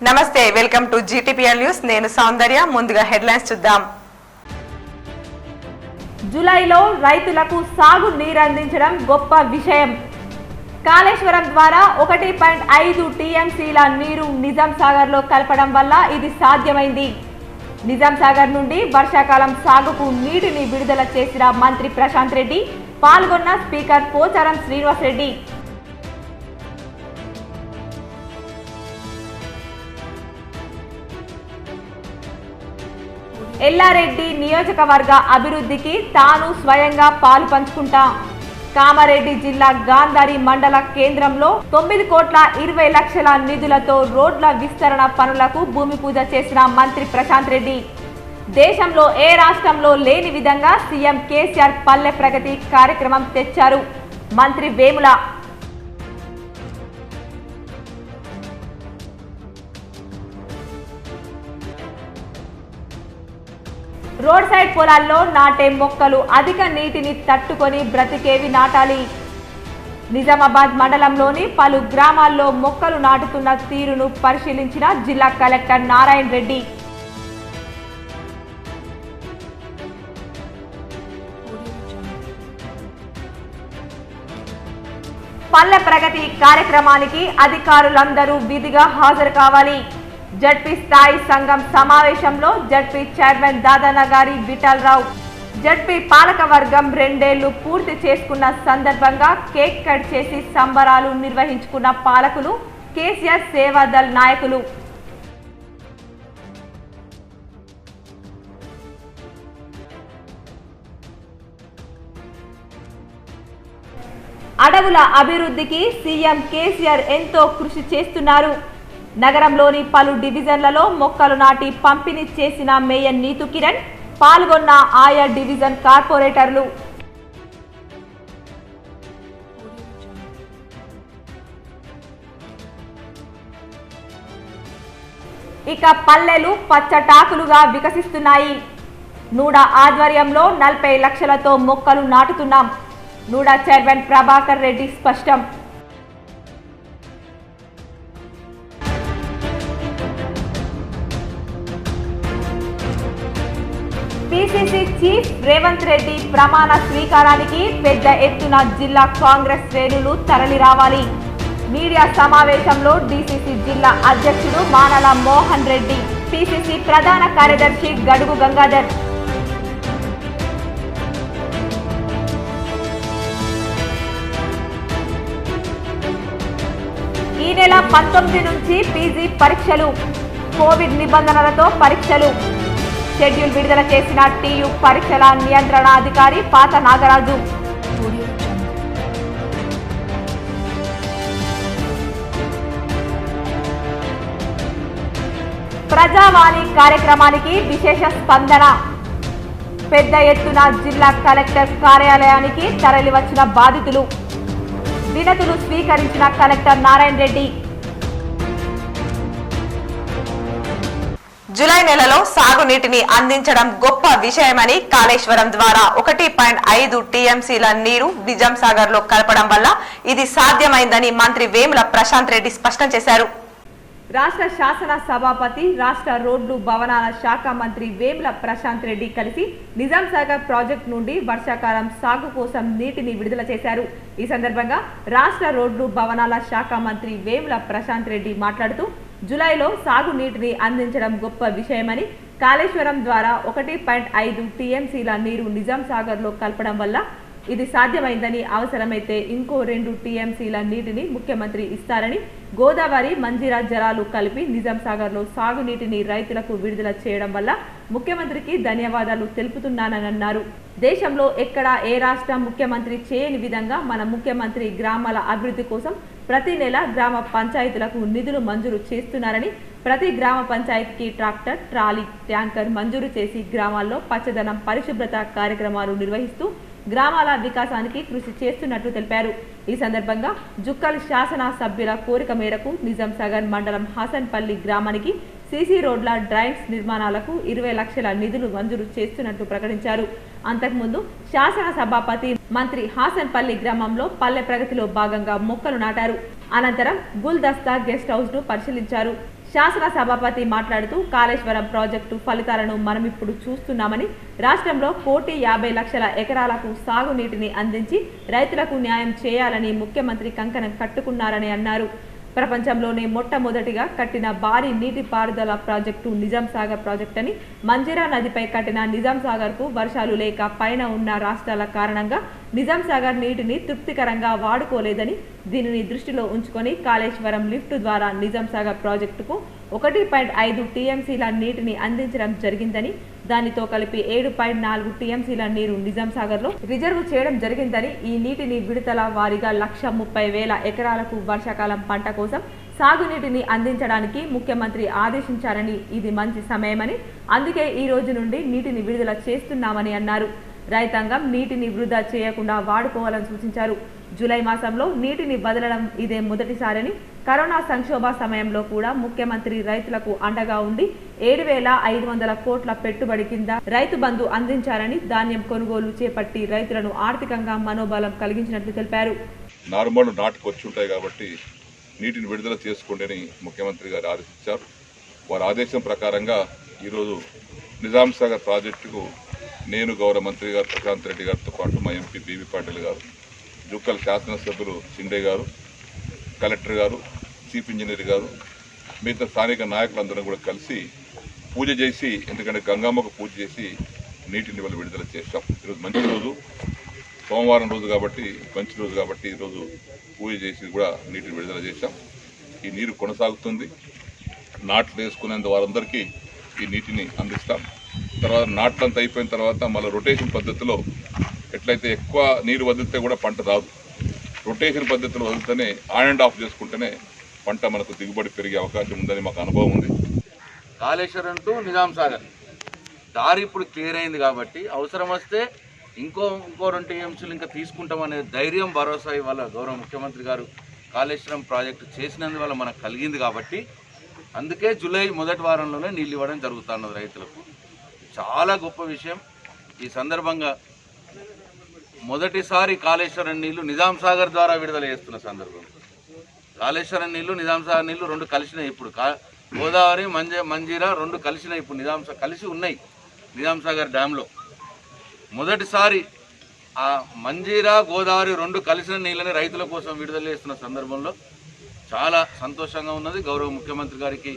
నమస్తే, welcome to GTPL news. నేను సౌందర్య. ముందుగా హెడ్లైన్స్ చూద్దాం. జూలైలో రైతులకు సాగు నీరు అందించడం గొప్ప విషయం. కాళేశ్వరం ద్వారా 1.5 టీఎంసీల నీరు నిజాం సాగర్లో కలపడం వల్ల ఇది సాధ్యమైంది. నిజాం సాగర్ నుండి వర్షాకాలం సాగుకు నీటిని విడుదల చేసిన మంత్రి ప్రశాంత్ రెడ్డి, పాల్గొన్న స్పీకర్ పోచారం శ్రీనివాస్ రెడ్డి. ఎల్లారెడ్డి నియోజకవర్గ అభివృద్ధికి తాను స్వయంగా పాలు పంచుకుంటా. కామారెడ్డి జిల్లా గాంధారి మండల కేంద్రంలో 9,20,00,000 నిధులతో రోడ్ల విస్తరణ పనులకు భూమి పూజ చేసిన మంత్రి ప్రశాంత్ రెడ్డి. దేశంలో ఏ రాష్ట్రంలో లేని విధంగా సీఎం కేసీఆర్ పల్లె ప్రగతి కార్యక్రమం తెచ్చారు మంత్రి వేముల. రోడ్ సైడ్ పొలాల్లో నాటే మొక్కలు అధిక నీటిని తట్టుకొని బ్రతికేవి నాటాలి. నిజామాబాద్ మండలంలోని పలు గ్రామాల్లో మొక్కలు నాటుతున్న తీరును పరిశీలించిన జిల్లా కలెక్టర్ నారాయణ రెడ్డి. పల్లె ప్రగతి కార్యక్రమానికి అధికారులందరూ విధిగా హాజరు కావాలి. జడ్పీ స్థాయి సంఘం సమావేశంలో జడ్పీ చైర్మన్ దాదానగారి విఠలరావు. జడ్పీ పాలక వర్గం 2 ఏళ్లు పూర్తి చేసుకున్న సందర్భంగా కేక్ కట్ చేసి సంబరాలు నిర్వహించుకున్న పాలకులు, కేసీఆర్ సేవాదళ్ నాయకులు. అడవుల అభివృద్ధికి సీఎం కేసీఆర్ ఎంతో కృషి చేస్తున్నారు. నగరంలోని పలు డివిజన్లలో మొక్కలు నాటి పంపిణీ చేసిన మేయర్ నీతు కిరణ్, పాల్గొన్న ఆయా డివిజన్ కార్పొరేటర్లు. ఇక పల్లెలు పచ్చటాకులుగా వికసిస్తున్నాయి. నూడ ఆధ్వర్యంలో 40 లక్షలతో మొక్కలు నాటుతున్నాం. నూడ చైర్మన్ ప్రభాకర్ రెడ్డి స్పష్టం. పిసిసి చీఫ్ రేవంత్ రెడ్డి ప్రమాణ స్వీకారానికి పెద్ద ఎత్తున జిల్లా కాంగ్రెస్ శ్రేణులు తరలి రావాలి. మీడియా సమావేశంలో డిసిసి జిల్లా అధ్యక్షుడు మానల మోహన్ రెడ్డి, పిసిసి ప్రధాన కార్యదర్శి గడుగు గంగాధర్. ఈ నెల 19 నుంచి పీజీ పరీక్షలు, కోవిడ్ నిబంధనలతో పరీక్షలు. షెడ్యూల్ విడుదల చేసిన టీయు పరీక్షల నియంత్రణాధికారి పాత నాగరాజు. ప్రజావాణి కార్యక్రమానికి విశేష స్పందన. పెద్ద ఎత్తున జిల్లా కలెక్టర్ కార్యాలయానికి తరలివచ్చిన బాధితులు. వినతులు స్వీకరించిన కలెక్టర్ నారాయణ రెడ్డి. జూలై నెలలో సాగునీటిని అందించడం గొప్ప విషయమని, కాళేశ్వరం ద్వారా 1.5 టీఎంసీల నీరు నిజాం సాగర్ లో కలపడం వల్ల ఇది సాధ్యమైందని మంత్రి వేముల ప్రశాంత్ రెడ్డి స్పష్టం చేశారు. రాష్ట్ర శాసన సభాపతి, రాష్ట్ర రోడ్లు భవనాల శాఖ మంత్రి వేముల ప్రశాంత్ రెడ్డి కలిసి నిజాం సాగర్ ప్రాజెక్టు నుండి వర్షాకాలం సాగు కోసం నీటిని విడుదల చేశారు. ఈ సందర్భంగా రాష్ట్ర రోడ్లు భవనాల శాఖ మంత్రి వేముల ప్రశాంత్ రెడ్డి మాట్లాడుతూ, జూలైలో సాగునీటిని అందించడం గొప్ప విషయమని, కాళేశ్వరం ద్వారా 1.5 టీఎంసీల నీరు నిజాం సాగర్ లో కలపడం వల్ల ఇది సాధ్యమైందని, అవసరమైతే ఇంకో 2 టీఎంసీల నీటిని ముఖ్యమంత్రి ఇస్తారని, గోదావరి మంజీరా జలాలు కలిపి నిజాం సాగర్ లో సాగునీటిని రైతులకు విడుదల చేయడం వల్ల ముఖ్యమంత్రికి ధన్యవాదాలు తెలుపుతున్నానని అన్నారు. దేశంలో ఎక్కడా ఏ రాష్ట్ర ముఖ్యమంత్రి చేయని విధంగా మన ముఖ్యమంత్రి గ్రామాల అభివృద్ధి కోసం ప్రతి నెల గ్రామ పంచాయతీలకు నిధులు మంజూరు చేస్తున్నారని, ప్రతి గ్రామ పంచాయతీకి ట్రాక్టర్, ట్రాలీ, ట్యాంకర్ మంజూరు చేసి గ్రామాల్లో పచ్చదనం, పరిశుభ్రత కార్యక్రమాలు నిర్వహిస్తూ గ్రామాల వికాసానికి కృషి చేస్తున్నట్లు తెలిపారు. ఈ సందర్భంగా జుక్కల్ శాసన సభ్యుల కోరిక మేరకు నిజాం సాగర్ మండలం హాసన్పల్లి గ్రామానికి సీసీ రోడ్ల, డ్రైన్స్ నిర్మాణాలకు 20 లక్షల నిధులు మంజూరు చేస్తున్నట్లు ప్రకటించారు. అంతకుముందు శాసన సభాపతి మంత్రి హాసన్పల్లి గ్రామంలో పల్లె ప్రగతిలో భాగంగా మొక్కలు నాటారు. అనంతరం గుల్దస్తా గెస్ట్ హౌస్ ను పరిశీలించారు. శాసన సభాపతి మాట్లాడుతూ కాళేశ్వరం ప్రాజెక్టు ఫలితాలను మనమిప్పుడు చూస్తున్నామని, రాష్ట్రంలో 1,50,00,000 ఎకరాలకు సాగునీటిని అందించి రైతులకు న్యాయం చేయాలని ముఖ్యమంత్రి కంకణం కట్టుకున్నారని అన్నారు. ప్రపంచంలోనే మొట్టమొదటిగా కట్టిన భారీ నీటిపారుదల ప్రాజెక్టు నిజాం సాగర్ ప్రాజెక్ట్ అని, మంజీరా నదిపై కట్టిన నిజాం సాగర్కు వర్షాలు లేక పైన ఉన్న రాష్ట్రాల కారణంగా నిజాం సాగర్ నీటిని తృప్తికరంగా వాడుకోలేదని, దీనిని దృష్టిలో ఉంచుకొని కాళేశ్వరం లిఫ్ట్ ద్వారా నిజాం సాగర్ ప్రాజెక్టుకు 1.5 టీఎంసీల నీటిని అందించడం జరిగిందని, దానితో కలిపి 7.4 టీఎంసీల నీరు నిజాం సాగర్లో రిజర్వ్ చేయడం జరిగిందని, ఈ నీటిని విడతల వారీగా 1,30,000 ఎకరాలకు వర్షాకాలం పంట కోసం సాగునీటిని అందించడానికి ముఖ్యమంత్రి ఆదేశించారని, ఇది మంచి సమయమని, అందుకే ఈ రోజు నుండి నీటిని విడుదల చేస్తున్నామని అన్నారు. రైతాంగం నీటిని వృధా చేయకుండా వాడుకోవాలని సూచించారు. జూలై మాసంలో నీటిని వదలడం ఇదే మొదటిసారని, కరోనా సంక్షోభ సమయంలో కూడా ముఖ్యమంత్రి రైతులకు అండగా ఉండి 7,500 కోట్ల పెట్టుబడి కింద రైతు బంధు అందించారని, ధాన్యం కొనుగోలు చేపట్టి రైతులను ఆర్థికంగా మనోబలం కలిగించినట్లు తెలిపారు. నార్మల్ నాటుకు వచ్చి ఉంటాయి కాబట్టి నీటిని విడుదల చేసుకోండి అని ముఖ్యమంత్రి గారు ఆదేశించారు. వారి ఆదేశం ప్రకారంగా ఈరోజు నిజాం సాగర్ ప్రాజెక్టుకు నేను గౌరవ మంత్రి గారు ప్రశాంత్ రెడ్డి గారితో పాటు మా ఎంపీ బీబీ పాటిల్ గారు, జుక్కల్ శాసనసభ్యులు సిండే గారు, కలెక్టర్ గారు, చీఫ్ ఇంజనీర్ గారు, మిగతా స్థానిక నాయకులందరం కూడా కలిసి పూజ చేసి, ఎందుకంటే గంగమ్మకు పూజ చేసి నీటిని విడుదల చేశాం. ఈరోజు మంచి రోజు, సోమవారం రోజు కాబట్టి మంచి రోజు కాబట్టి ఈరోజు పూజ చేసి కూడా నీటిని విడుదల చేశాం. ఈ నీరు కొనసాగుతుంది. నాట్లు వేసుకునేంత వారందరికీ ఈ నీటిని అందిస్తాం. తర్వాత నాట్లంతా అయిపోయిన తర్వాత మళ్ళీ రొటేషన్ పద్ధతిలో, ఎట్లయితే ఎక్కువ నీరు వదిలితే కూడా పంట రాదు, రొటేషన్ పద్ధతిలో వదిలితేనే ఆన్ అండ్ ఆఫ్ చేసుకుంటేనే పంట మనకు దిగుబడి పెరిగే అవకాశం ఉందని మాకు అనుభవం ఉంది. కాళేశ్వరం టు నిజాం సాగర్ దారి ఇప్పుడు క్లియర్ అయింది కాబట్టి అవసరం వస్తే ఇంకో 2 టీఎంసీలు ఇంకా తీసుకుంటామనే ధైర్యం, భరోసా ఇవాళ గౌరవ ముఖ్యమంత్రి గారు కాళేశ్వరం ప్రాజెక్టు చేసినందువల్ల మనకు కలిగింది కాబట్టి, అందుకే జూలై మొదటి వారంలోనే నీళ్ళు ఇవ్వడం జరుగుతున్నది రైతులకు. చాలా గొప్ప విషయం. ఈ సందర్భంగా మొదటిసారి కాళేశ్వరం నీళ్లు నిజాం సాగర్ ద్వారా విడుదల చేస్తున్న సందర్భం. కాళేశ్వరం నీళ్లు నిజాం సాగర్ నీళ్లు 2 కలిసినాయి. ఇప్పుడు గోదావరి, మంజీరా 2 కలిసినాయి. ఇప్పుడు కలిసి ఉన్నాయి నిజాం సాగర్ డ్యాంలో. మొదటిసారి ఆ మంజీరా, గోదావరి 2 కలిసిన నీళ్ళని రైతుల కోసం విడుదల చేస్తున్న సందర్భంలో చాలా సంతోషంగా ఉన్నది. గౌరవ ముఖ్యమంత్రి గారికి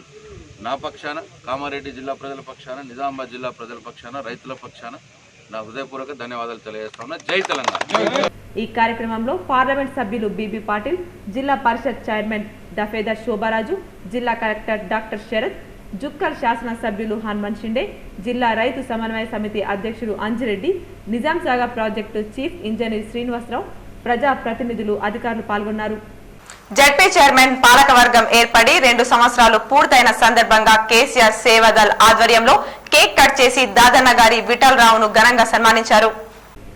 నా పక్షాన, కామారెడ్డి జిల్లా ప్రజల పక్షాన, నిజామాబాద్ జిల్లా ప్రజల పక్షాన, రైతుల పక్షాన నా హృదయపూర్వక ధన్యవాదాలు తెలియజేస్తున్నా. జై తెలంగాణ. ఈ కార్యక్రమంలో పార్లమెంట్ సభ్యులు బీబీ పాటిల్, జిల్లా పరిషత్ చైర్మన్ దఫేదార్ శోభారాజు, జిల్లా కలెక్టర్ డాక్టర్ శరత్, జుక్కల్ శాసన సభ్యులు హనుమంత్ షిండే, జిల్లా రైతు సమన్వయ సమితి అధ్యక్షుడు Anjireddy, Nizam Sagar project chief engineer Srinivasarao, ప్రజా ప్రతినిధులు, అధికారులు పాల్గొన్నారు. జడ్పీ చైర్మన్ పాలకవర్గం ఏర్పడి 2 సంవత్సరాలు పూర్తయిన సందర్భంగా కేసీఆర్ సేవాదల్ ఆధ్వర్యంలో కేక్ కట్ చేసి దాదన్నగారి విఠల్ రావును ఘనంగా సన్మానించారు.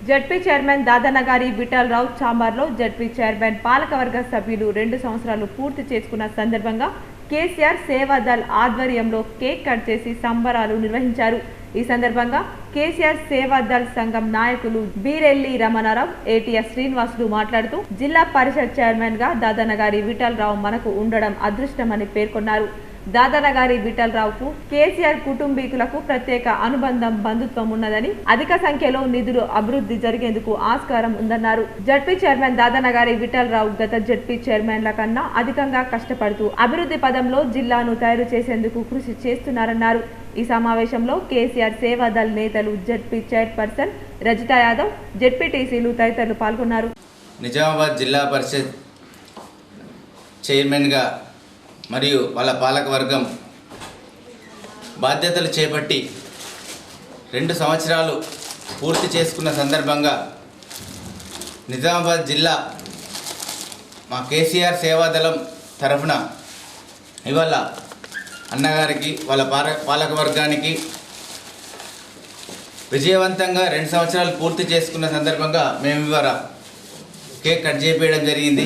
జడ్పీ చైర్మన్ దాదన్నగారి విఠల్ రావు చాంబార్లో జడ్పీ చైర్మన్ పాలకవర్గ సభ్యులు 2 సంవత్సరాలు పూర్తి చేసుకున్న సందర్భంగా కేసీఆర్ సేవాదల్ ఆధ్వర్యంలో కేక్ కట్ చేసి సంబరాలు నిర్వహించారు. ఈ సందర్భంగా కేసీఆర్ సేవాదల్ సంఘం నాయకులు బీరెల్లి రమణారావు, ఏటీఎస్ శ్రీనివాసులు మాట్లాడుతూ, జిల్లా పరిషత్ చైర్మన్ గా దాదన్నగారి విఠల్ రావు మనకు ఉండడం అదృష్టమని పేర్కొన్నారు. దాదన్నగారి విఠల్ రావుకు కేసీఆర్ కుటుంబీకులకు ప్రత్యేక అనుబంధం, బంధుత్వం ఉన్నదని, అధిక సంఖ్యలో నిధులు అభివృద్ధి జరిగేందుకు ఆస్కారం ఉందన్నారు. జడ్పీ చైర్మన్ దాదన్నగారి విఠల్ రావు గత జడ్పీ చైర్మన్ల కన్నా అధికంగా కష్టపడుతూ అభివృద్ధి పదంలో జిల్లాను తయారు చేసేందుకు కృషి చేస్తున్నారన్నారు. ఈ సమావేశంలో కేసీఆర్ సేవాదల్ నేతలు, జడ్పీ చైర్పర్సన్ రజితా యాదవ్, జడ్పీటీసీలు తదితరులు పాల్గొన్నారు. నిజామాబాద్ జిల్లా పరిషత్ చైర్మన్గా మరియు వాళ్ళ పాలకవర్గం బాధ్యతలు చేపట్టి 2 సంవత్సరాలు పూర్తి చేసుకున్న సందర్భంగా నిజామాబాద్ జిల్లా మా కేసీఆర్ సేవాదళం తరఫున ఇవాళ అన్నగారికి, వాళ్ళ పాలకవర్గానికి విజయవంతంగా 2 సంవత్సరాలు పూర్తి చేసుకున్న సందర్భంగా మేము ఇవాళ కేక్ కట్ చేయించడం జరిగింది.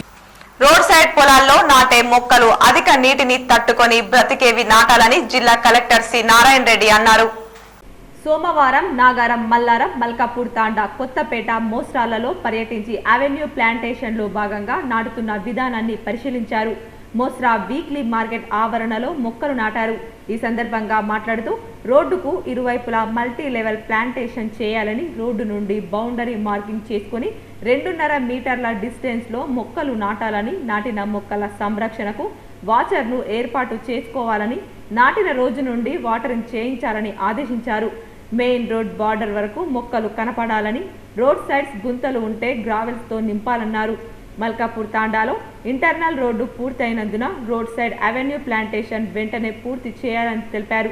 రోడ్ సైడ్ పొలాల్లో నాటే మొక్కలు అధిక నీటిని తట్టుకొని బ్రతికేవి నాటాలని జిల్లా కలెక్టర్ సి నారాయణ రెడ్డి అన్నారు. సోమవారం నాగారం, మల్లారం, మల్కాపూర్ తాండా, కొత్తపేట, మోస్రాలలో పర్యటించి అవెన్యూ ప్లాంటేషన్లో భాగంగా నాటుతున్న విధానాన్ని పరిశీలించారు. మోస్రా వీక్లీ మార్కెట్ ఆవరణలో మొక్కలు నాటారు. ఈ సందర్భంగా మాట్లాడుతూ రోడ్డుకు ఇరువైపులా మల్టీ లెవెల్ ప్లాంటేషన్ చేయాలని, రోడ్డు నుండి బౌండరీ మార్కింగ్ చేసుకుని 2.5 మీటర్ల డిస్టెన్స్ లో మొక్కలు నాటాలని, నాటిన మొక్కల సంరక్షణకు వాచర్ను ఏర్పాటు చేసుకోవాలని, నాటిన రోజు నుండి వాటరింగ్ చేయించాలని ఆదేశించారు. మెయిన్ రోడ్ బార్డర్ వరకు మొక్కలు కనపడాలని, రోడ్ సైడ్స్ గుంతలు ఉంటే గ్రావెల్స్తో నింపాలన్నారు. మల్కాపూర్ తాండాలో ఇంటర్నల్ రోడ్డు పూర్తయినందున రోడ్ సైడ్ అవెన్యూ ప్లాంటేషన్ వెంటనే పూర్తి చేయాలని తెలిపారు.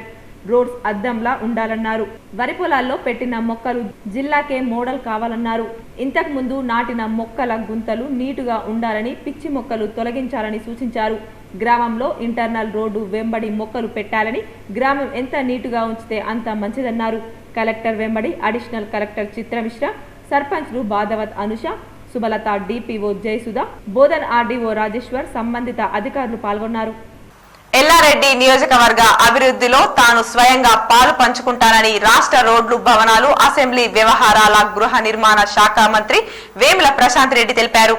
రోడ్స్ అద్దంలా ఉండాలన్నారు. వరి పొలాల్లో పెట్టిన మొక్కలు జిల్లాకే మోడల్ కావాలన్నారు. ఇంతకు ముందు నాటిన మొక్కల గుంతలు నీటుగా ఉండాలని, పిచ్చి మొక్కలు తొలగించాలని సూచించారు. గ్రామంలో ఇంటర్నల్ రోడ్డు వెంబడి మొక్కలు పెట్టాలని, గ్రామం ఎంత నీటుగా ఉంచితే అంత మంచిదన్నారు. కలెక్టర్ వెంబడి అడిషనల్ కలెక్టర్ చిత్రమిశ్ర, సర్పంచ్లు బాధవత్ అనుష, సుబలత, డిపిఓ జయసుధ, బోధన్ ఆర్డీఓ రాజేశ్వర్, సంబంధిత అధికారులు పాల్గొన్నారు. ఎల్లారెడ్డి నియోజకవర్గ అభివృద్ధిలో తాను స్వయంగా పాలు పంచుకుంటానని రాష్ట్ర రోడ్లు, భవనాలు, అసెంబ్లీ వ్యవహారాల, గృహ నిర్మాణ శాఖ మంత్రి వేముల ప్రశాంత్ రెడ్డి తెలిపారు.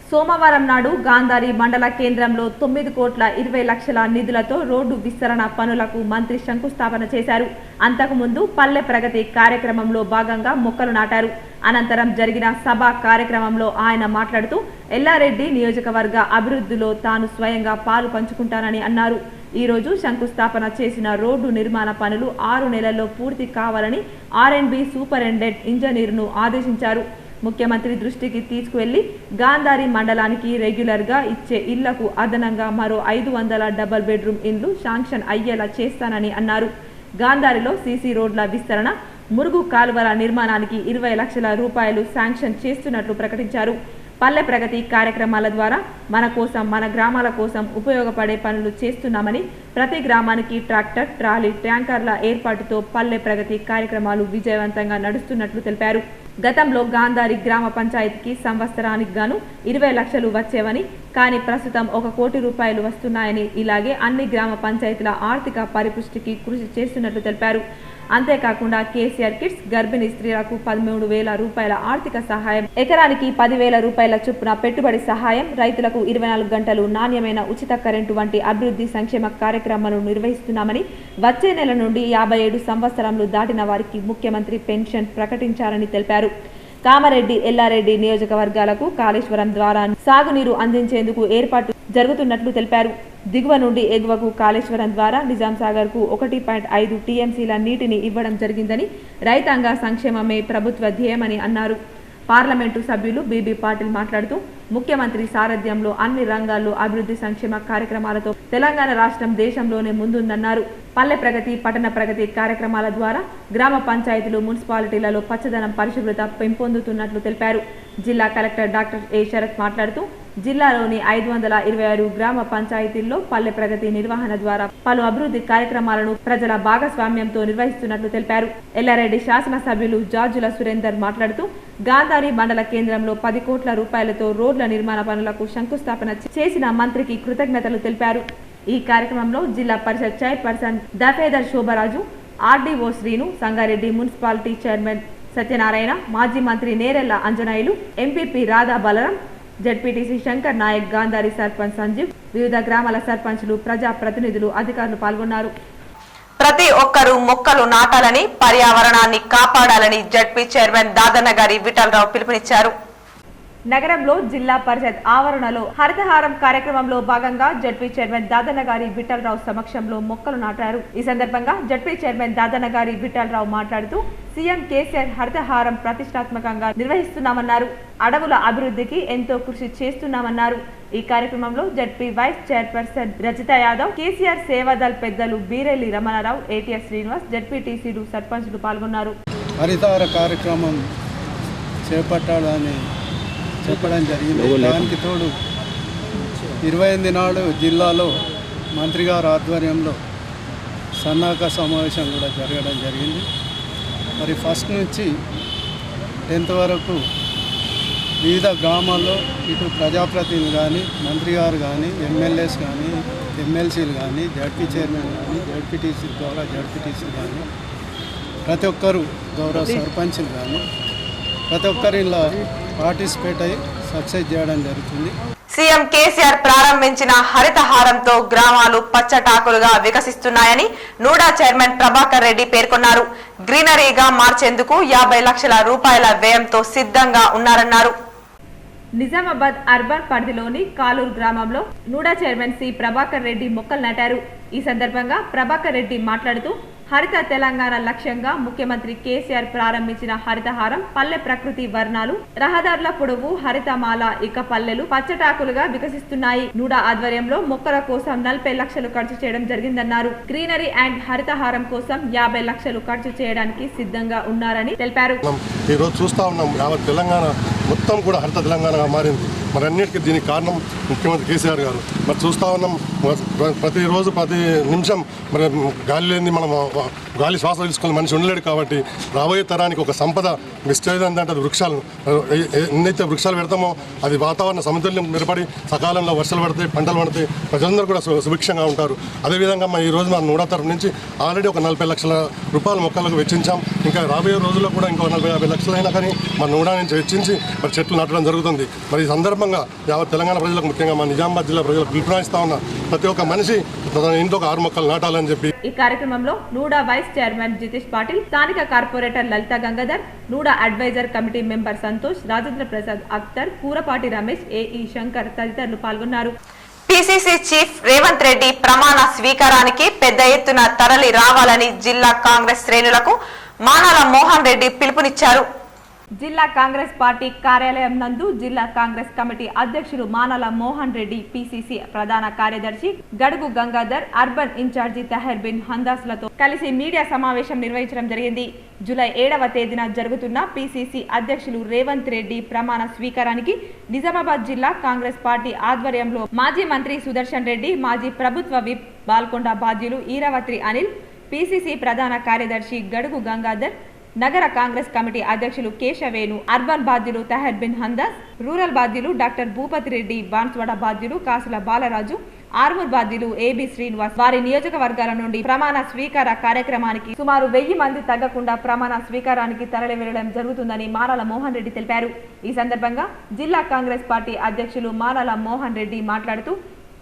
సోమవారం నాడు గాంధారి మండల కేంద్రంలో 9,20,00,000 నిధులతో రోడ్డు విస్తరణ పనులకు మంత్రి శంకుస్థాపన చేశారు. అంతకుముందు పల్లె ప్రగతి కార్యక్రమంలో భాగంగా మొక్కలు నాటారు. అనంతరం జరిగిన సభ కార్యక్రమంలో ఆయన మాట్లాడుతూ ఎల్లారెడ్డి నియోజకవర్గ అభివృద్ధిలో తాను స్వయంగా పాలు పంచుకుంటానని అన్నారు. ఈ రోజు శంకుస్థాపన చేసిన రోడ్డు నిర్మాణ పనులు 6 నెలల్లో పూర్తి కావాలని R&B సూపరింటెండెంట్ ఇంజనీర్ను ఆదేశించారు. ముఖ్యమంత్రి దృష్టికి తీసుకువెళ్లి గాంధారి మండలానికి రెగ్యులర్గా ఇచ్చే ఇళ్లకు అదనంగా మరో 500 డబుల్ బెడ్రూమ్ ఇండ్లు శాంక్షన్ అయ్యేలా చేస్తానని అన్నారు. గాంధారిలో సీసీ రోడ్ల విస్తరణ, మురుగు కాలువల నిర్మాణానికి 20 లక్షల రూపాయలు శాంక్షన్ చేస్తున్నట్లు ప్రకటించారు. పల్లె ప్రగతి కార్యక్రమాల ద్వారా మన కోసం, మన గ్రామాల కోసం ఉపయోగపడే పనులు చేస్తున్నామని, ప్రతి గ్రామానికి ట్రాక్టర్, ట్రాలీ, ట్యాంకర్ల ఏర్పాటుతో పల్లె ప్రగతి కార్యక్రమాలు విజయవంతంగా నడుస్తున్నట్లు తెలిపారు. గతంలో గాంధారి గ్రామ పంచాయతీకి సంవత్సరానికి గాను 20 లక్షలు వచ్చేవని, కానీ ప్రస్తుతం 1 కోటి రూపాయలు వస్తున్నాయని, ఇలాగే అన్ని గ్రామ పంచాయతీల ఆర్థిక పరిపుష్టికి కృషి చేస్తున్నట్లు తెలిపారు. అంతేకాకుండా కేసీఆర్ కిట్స్, గర్భిణీ స్త్రీలకు 13,000 రూపాయల ఆర్థిక సహాయం, ఎకరానికి 10,000 రూపాయల చొప్పున పెట్టుబడి సహాయం, రైతులకు 24 గంటలు నాణ్యమైన ఉచిత కరెంటు వంటి అభివృద్ధి సంక్షేమ కార్యక్రమాలను నిర్వహిస్తున్నామని, వచ్చే నెల నుండి 57 సంవత్సరాలు దాటిన వారికి ముఖ్యమంత్రి పెన్షన్ ప్రకటించారని తెలిపారు. కామారెడ్డి, ఎల్లారెడ్డి నియోజకవర్గాలకు కాళేశ్వరం ద్వారా సాగునీరు అందించేందుకు ఏర్పాటు జరుగుతున్నట్లు తెలిపారు. దిగువ నుండి ఎగువకు కాళేశ్వరం ద్వారా నిజాం సాగర్ కు 1.5 టీఎంసీల నీటిని ఇవ్వడం జరిగిందని, రైతాంగ సంక్షేమమే ప్రభుత్వ ధ్యేయమని అన్నారు. పార్లమెంటు సభ్యులు బీబీ పాటిల్ మాట్లాడుతూ ముఖ్యమంత్రి సారథ్యంలో అన్ని రంగాల్లో అభివృద్ధి సంక్షేమ కార్యక్రమాలతో తెలంగాణ రాష్ట్రం దేశంలోనే ముందుందన్నారు. పల్లె ప్రగతి, పట్టణ ప్రగతి కార్యక్రమాల ద్వారా గ్రామ పంచాయతీలు, మున్సిపాలిటీలలో పచ్చదనం, పరిశుభ్రత పెంపొందుతున్నట్లు తెలిపారు. జిల్లా కలెక్టర్ డాక్టర్ ఏ శరత్ మాట్లాడుతూ జిల్లాలోని 526 గ్రామ పంచాయతీల్లో పల్లె ప్రగతి నిర్వహణ ద్వారా పలు అభివృద్ధి కార్యక్రమాలను ప్రజల భాగస్వామ్యంతో నిర్వహిస్తున్నట్లు తెలిపారు. ఎల్లారెడ్డి శాసనసభ్యులు జార్జుల సురేందర్ మాట్లాడుతూ గాంధారి మండల కేంద్రంలో 10 కోట్ల రూపాయలతో రోడ్ల నిర్మాణ పనులకు శంకుస్థాపన చేసిన మంత్రికి కృతజ్ఞతలు తెలిపారు. ఈ కార్యక్రమంలో Zilla Parishad chairperson Dafedar Shobharaju, RDO Srinu, Sangareddy municipality chairman Satyanarayana, మాజీ మంత్రి నేరెళ్ల అంజనాయులు, ఎంపీపీ రాధా బలరాం, జడ్పీటీసీ శంకర్ నాయక్, గాంధారి సర్పంచ్ సంజీవ్, వివిధ గ్రామాల సర్పంచ్లు, ప్రజా ప్రతినిధులు, అధికారులు పాల్గొన్నారు. ప్రతి ఒక్కరూ మొక్కలు నాటాలని, పర్యావరణాన్ని కాపాడాలని జడ్పీ చైర్మన్ దాదన్నగారి విఠలరావు పిలుపునిచ్చారు. నగరంలో జిల్లా పరిషత్ ఆవరణలో హరితహారం కార్యక్రమంలో భాగంగా జడ్పీ చైర్మన్ దాదన్నగారి విఠలరావు సమక్షంలో మొక్కలు నాటారు. ఈ సందర్భంగా జడ్పీ చైర్మన్ దాదన్నగారి విఠలరావు మాట్లాడుతూ సీఎం కేసీఆర్ హరితహారం ప్రతిష్టాత్మకంగా నిర్వహిస్తున్నామన్నారు. అడవుల అభివృద్ధికి ఎంతో కృషి చేస్తున్నామన్నారు. ఈ కార్యక్రమంలో ZP vice chairperson Rajitha Yadav, KCR Sevadal పెద్దలు బీరెల్లి రమణారావు, ఏటీఎస్ శ్రీనివాస్, జడ్పీటీసీలు, సర్పంచ్లు పాల్గొన్నారు. హరితహార కార్యక్రమం చేపట్టాలని చెప్పడం జరిగింది. దానికి తోడు 28 నాడు జిల్లాలో మంత్రి గారి ఆధ్వర్యంలో సన్నాహక సమావేశం కూడా జరగడం జరిగింది. మరి ఫస్ట్ నుంచి 10th వరకు వివిధ గ్రామాల్లో ఇటు ప్రజాప్రతినిధులు కానీ, మంత్రి గారు కానీ, ఎమ్మెల్యేస్ కానీ, ఎమ్మెల్సీలు కానీ, జడ్పీ చైర్మన్ కానీ, జడ్పీటీసీ ద్వారా జడ్పీటీసీలు కానీ, ప్రతి ఒక్కరు గౌరవ సర్పంచ్లు కానీ ప్రతి ఒక్కరు ఇలా పార్టిసిపేట్ అయ్యి సక్సెస్ చేయడం జరుగుతుంది. సీఎం కేసీఆర్ ప్రారంభించిన హరితహారంతో గ్రామాలు పచ్చటాకులుగా వికసిస్తున్నాయని నూడా చైర్మన్ ప్రభాకర్ రెడ్డి పేర్కొన్నారు. గ్రీనరీగా మార్చేందుకు 50 లక్షల రూపాయల వ్యయంతో సిద్ధంగా ఉన్నారన్నారు. నిజామాబాద్ అర్బన్ పరిధిలోని కాలూరు గ్రామంలో NUDA chairman C Prabhakar Reddy మొక్కలు నాటారు. ఈ సందర్భంగా ప్రభాకర్ రెడ్డి మాట్లాడుతూ హరిత తెలంగాణ లక్ష్యంగా ముఖ్యమంత్రి కేసీఆర్ ప్రారంభించిన హరితహారం పల్లె ప్రకృతి వర్ణాలు, రహదారుల పొడవు హరితమాల ఇక పల్లెలు పచ్చటాకులుగా వికసిస్తున్నాయి. నూడా ఆధ్వర్యంలో మొక్కల కోసం 40 లక్షలు ఖర్చు చేయడం జరిగిందన్నారు. గ్రీనరీ అండ్ హరితహారం కోసం 50 లక్షలు ఖర్చు చేయడానికి సిద్ధంగా ఉన్నారని తెలిపారు. ఈ రోజు చూస్తా ఉన్నాం, యావత్ తెలంగాణ మొత్తం కూడా హరిత తెలంగాణగా మారింది. మరి అన్నిటికీ దీనికి కారణం ముఖ్యమంత్రి కేసీఆర్ గారు. మరి చూస్తూ ఉన్నాం, ప్రతిరోజు ప్రతి నిమిషం మరి గాలి లేని మనం గాలి శ్వాస తీసుకుని మనిషి ఉండలేడు. కాబట్టి రాబోయే తరానికి ఒక సంపద విస్తేదంటే అది వృక్షాలను. ఎన్నైతే వృక్షాలు పెడతామో అది వాతావరణ సమతుల్యం ఏర్పడి సకాలంలో వర్షాలు పడతాయి, పంటలు పడతాయి, ప్రజలందరూ కూడా సుభిక్షంగా ఉంటారు. అదేవిధంగా ఈ రోజు మన నూడా తరఫు నుంచి ఆల్రెడీ ఒక 40 లక్షల రూపాయల మొక్కలకు వెచ్చించాం. ఇంకా రాబోయే రోజుల్లో కూడా ఇంకో 40-50 లక్షలైనా కానీ మన నూడా నుంచి వెచ్చించి మరి చెట్లు నాటడం జరుగుతుంది. మరి ఈ సందర్భంగా యావత్ తెలంగాణ ప్రజలకు, ముఖ్యంగా మా నిజామాబాద్ జిల్లా ప్రజలకు పిలుపునిస్తా ఉన్న ప్రతి ఒక్క మనిషి తన ఇంట్లో ఒక 6 మొక్కలు నాటాలని చెప్పి. ఈ కార్యక్రమంలో NUDA vice chairman Jitesh Patil, స్థానిక corporator Lalitha Gangadhar, NUDA advisor committee member Santosh, Rajendra Prasad Akhtar, Kurapati Ramesh, AE Shankar తదితరులు పాల్గొన్నారు. పిసిసి చీఫ్ రేవంత్ రెడ్డి ప్రమాణ స్వీకారానికి పెద్ద ఎత్తున తరలి రావాలని జిల్లా కాంగ్రెస్ శ్రేణులకు మానాల మోహన్ రెడ్డి పిలుపునిచ్చారు. జిల్లా కాంగ్రెస్ పార్టీ కార్యాలయం నందు జిల్లా కాంగ్రెస్ కమిటీ అధ్యక్షులు మానాల మోహన్ రెడ్డి, పిసిసి ప్రధాన కార్యదర్శి గడుగు గంగాధర్, అర్బన్ ఇన్ఛార్జి తహర్ బిన్ హందాస్లతో కలిసి మీడియా సమావేశం నిర్వహించడం జరిగింది. జూలై 7వ తేదీన జరుగుతున్న పిసిసి అధ్యక్షులు రేవంత్ రెడ్డి ప్రమాణ స్వీకారానికి నిజామాబాద్ జిల్లా కాంగ్రెస్ పార్టీ ఆధ్వర్యంలో మాజీ మంత్రి సుదర్శన్ రెడ్డి, మాజీ ప్రభుత్వ విప్ బాల్కొండ బాధ్యులు ఈరావత్రి అనిల్, పిసిసి ప్రధాన కార్యదర్శి గడుగు గంగాధర్, నగర కాంగ్రెస్ కమిటీ అధ్యక్షులు కేశవేణు, అర్బన్ బాధ్యులు తహర్ బిన్ హందాస్, రూరల్ బాధ్యులు డాక్టర్ భూపతి రెడ్డి, బాన్స్వాడ బాధ్యులు కాసుల బాలరాజు, ఆర్మూర్ బాధ్యులు ఏబి శ్రీనివాస్ వారి నియోజకవర్గాల నుండి ప్రమాణ స్వీకార కార్యక్రమానికి సుమారు 1000 మంది తగ్గకుండా ప్రమాణ స్వీకారానికి తరలి వెళ్లడం జరుగుతుందని మానాల మోహన్ రెడ్డి తెలిపారు. ఈ సందర్భంగా జిల్లా కాంగ్రెస్ పార్టీ అధ్యక్షులు మానాల మోహన్ రెడ్డి మాట్లాడుతూ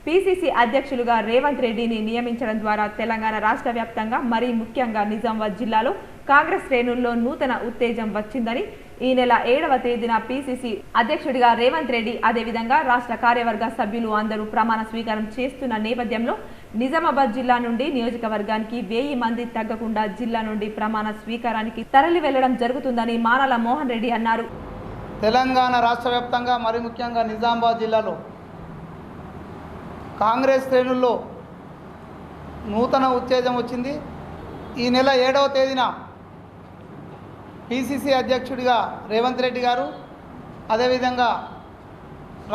పిసిసి అధ్యక్షులుగా రేవంత్ రెడ్డిని నియమించడం ద్వారా తెలంగాణ రాష్ట్ర వ్యాప్తంగా మరీ ముఖ్యంగా నిజామాబాద్ జిల్లాలో కాంగ్రెస్ శ్రేణుల్లో నూతన ఉత్తేజం వచ్చిందని, ఈ నెల 7వ తేదీన పిసిసి అధ్యక్షుడిగా రేవంత్ రెడ్డి, అదేవిధంగా రాష్ట్ర కార్యవర్గ సభ్యులు అందరూ ప్రమాణ స్వీకారం చేస్తున్న నేపథ్యంలో నిజామాబాద్ జిల్లా నుండి నియోజకవర్గానికి 1000 మంది తగ్గకుండా జిల్లా నుండి ప్రమాణ స్వీకారానికి తరలి వెళ్లడం జరుగుతుందని మానాల మోహన్ రెడ్డి అన్నారు. తెలంగాణ రాష్ట్ర వ్యాప్తంగా మరి ముఖ్యంగా నిజామాబాద్ జిల్లాలో కాంగ్రెస్ శ్రేణుల్లో నూతన ఉత్తేజం వచ్చింది. ఈ నెల 7వ తేదీన పిసిసి అధ్యక్షుడిగా రేవంత్ రెడ్డి గారు, అదేవిధంగా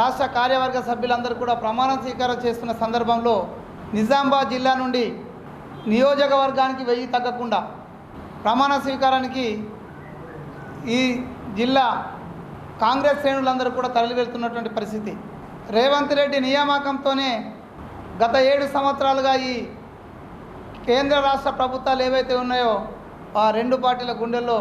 రాష్ట్ర కార్యవర్గ సభ్యులందరూ కూడా ప్రమాణ స్వీకారం చేస్తున్న సందర్భంలో నిజామాబాద్ జిల్లా నుండి నియోజకవర్గానికి 1000 తగ్గకుండా ప్రమాణ స్వీకారానికి ఈ జిల్లా కాంగ్రెస్ శ్రేణులందరూ కూడా తరలి వెళ్తున్నటువంటి పరిస్థితి. రేవంత్ రెడ్డి నియామకంతోనే గత 7 సంవత్సరాలుగా ఈ కేంద్ర రాష్ట్ర ప్రభుత్వాలు ఏవైతే ఉన్నాయో ఆ 2 పార్టీల గుండెల్లో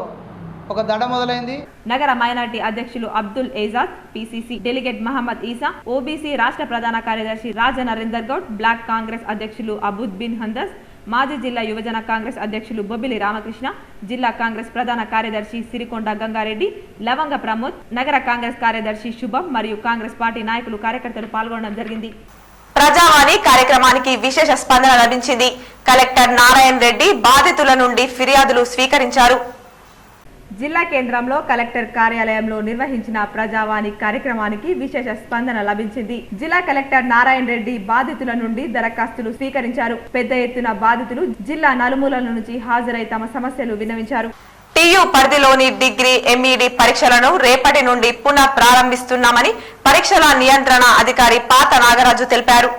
ఒక దడ మొదలైంది. నగర మైనార్టీ అధ్యక్షులు అబ్దుల్ ఏజాద్, పిసిసి డెలిగేట్ మహమ్మద్ ఈసా, ఓబీసీ రాష్ట్ర ప్రధాన కార్యదర్శి రాజ నరేందర్ గౌడ్, బ్లాక్ కాంగ్రెస్ అధ్యక్షులు అబుద్ బిన్ హందస్, మాజీ జిల్లా యువజన కాంగ్రెస్ అధ్యక్షులు బొబ్బిలి రామకృష్ణ, జిల్లా కాంగ్రెస్ ప్రధాన కార్యదర్శి సిరికొండ గంగారెడ్డి, లవంగ ప్రమోద్, నగర కాంగ్రెస్ కార్యదర్శి శుభం మరియు కాంగ్రెస్ పార్టీ నాయకులు కార్యకర్తలు పాల్గొనడం జరిగింది. ప్రజావాణి కార్యక్రమానికి విశేష స్పందన లభించింది. కలెక్టర్ నారాయణ రెడ్డి బాధితుల నుండి ఫిర్యాదులు స్వీకరించారు. జిల్లా కేంద్రంలో కలెక్టర్ కార్యాలయంలో నిర్వహించిన ప్రజావాణి కార్యక్రమానికి విశేష స్పందన లభించింది. జిల్లా కలెక్టర్ నారాయణ రెడ్డి బాధితుల నుండి దరఖాస్తులు స్వీకరించారు. పెద్ద ఎత్తున బాధితులు జిల్లా నలుమూలల నుంచి హాజరై తమ సమస్యలు విన్నవించారు. టియు పరిధిలోని డిగ్రీ, ఎంఈడి పరీక్షలను రేపటి నుండి పునః ప్రారంభిస్తున్నామని పరీక్షల నియంత్రణ అధికారి పాత నాగరాజు తెలిపారు.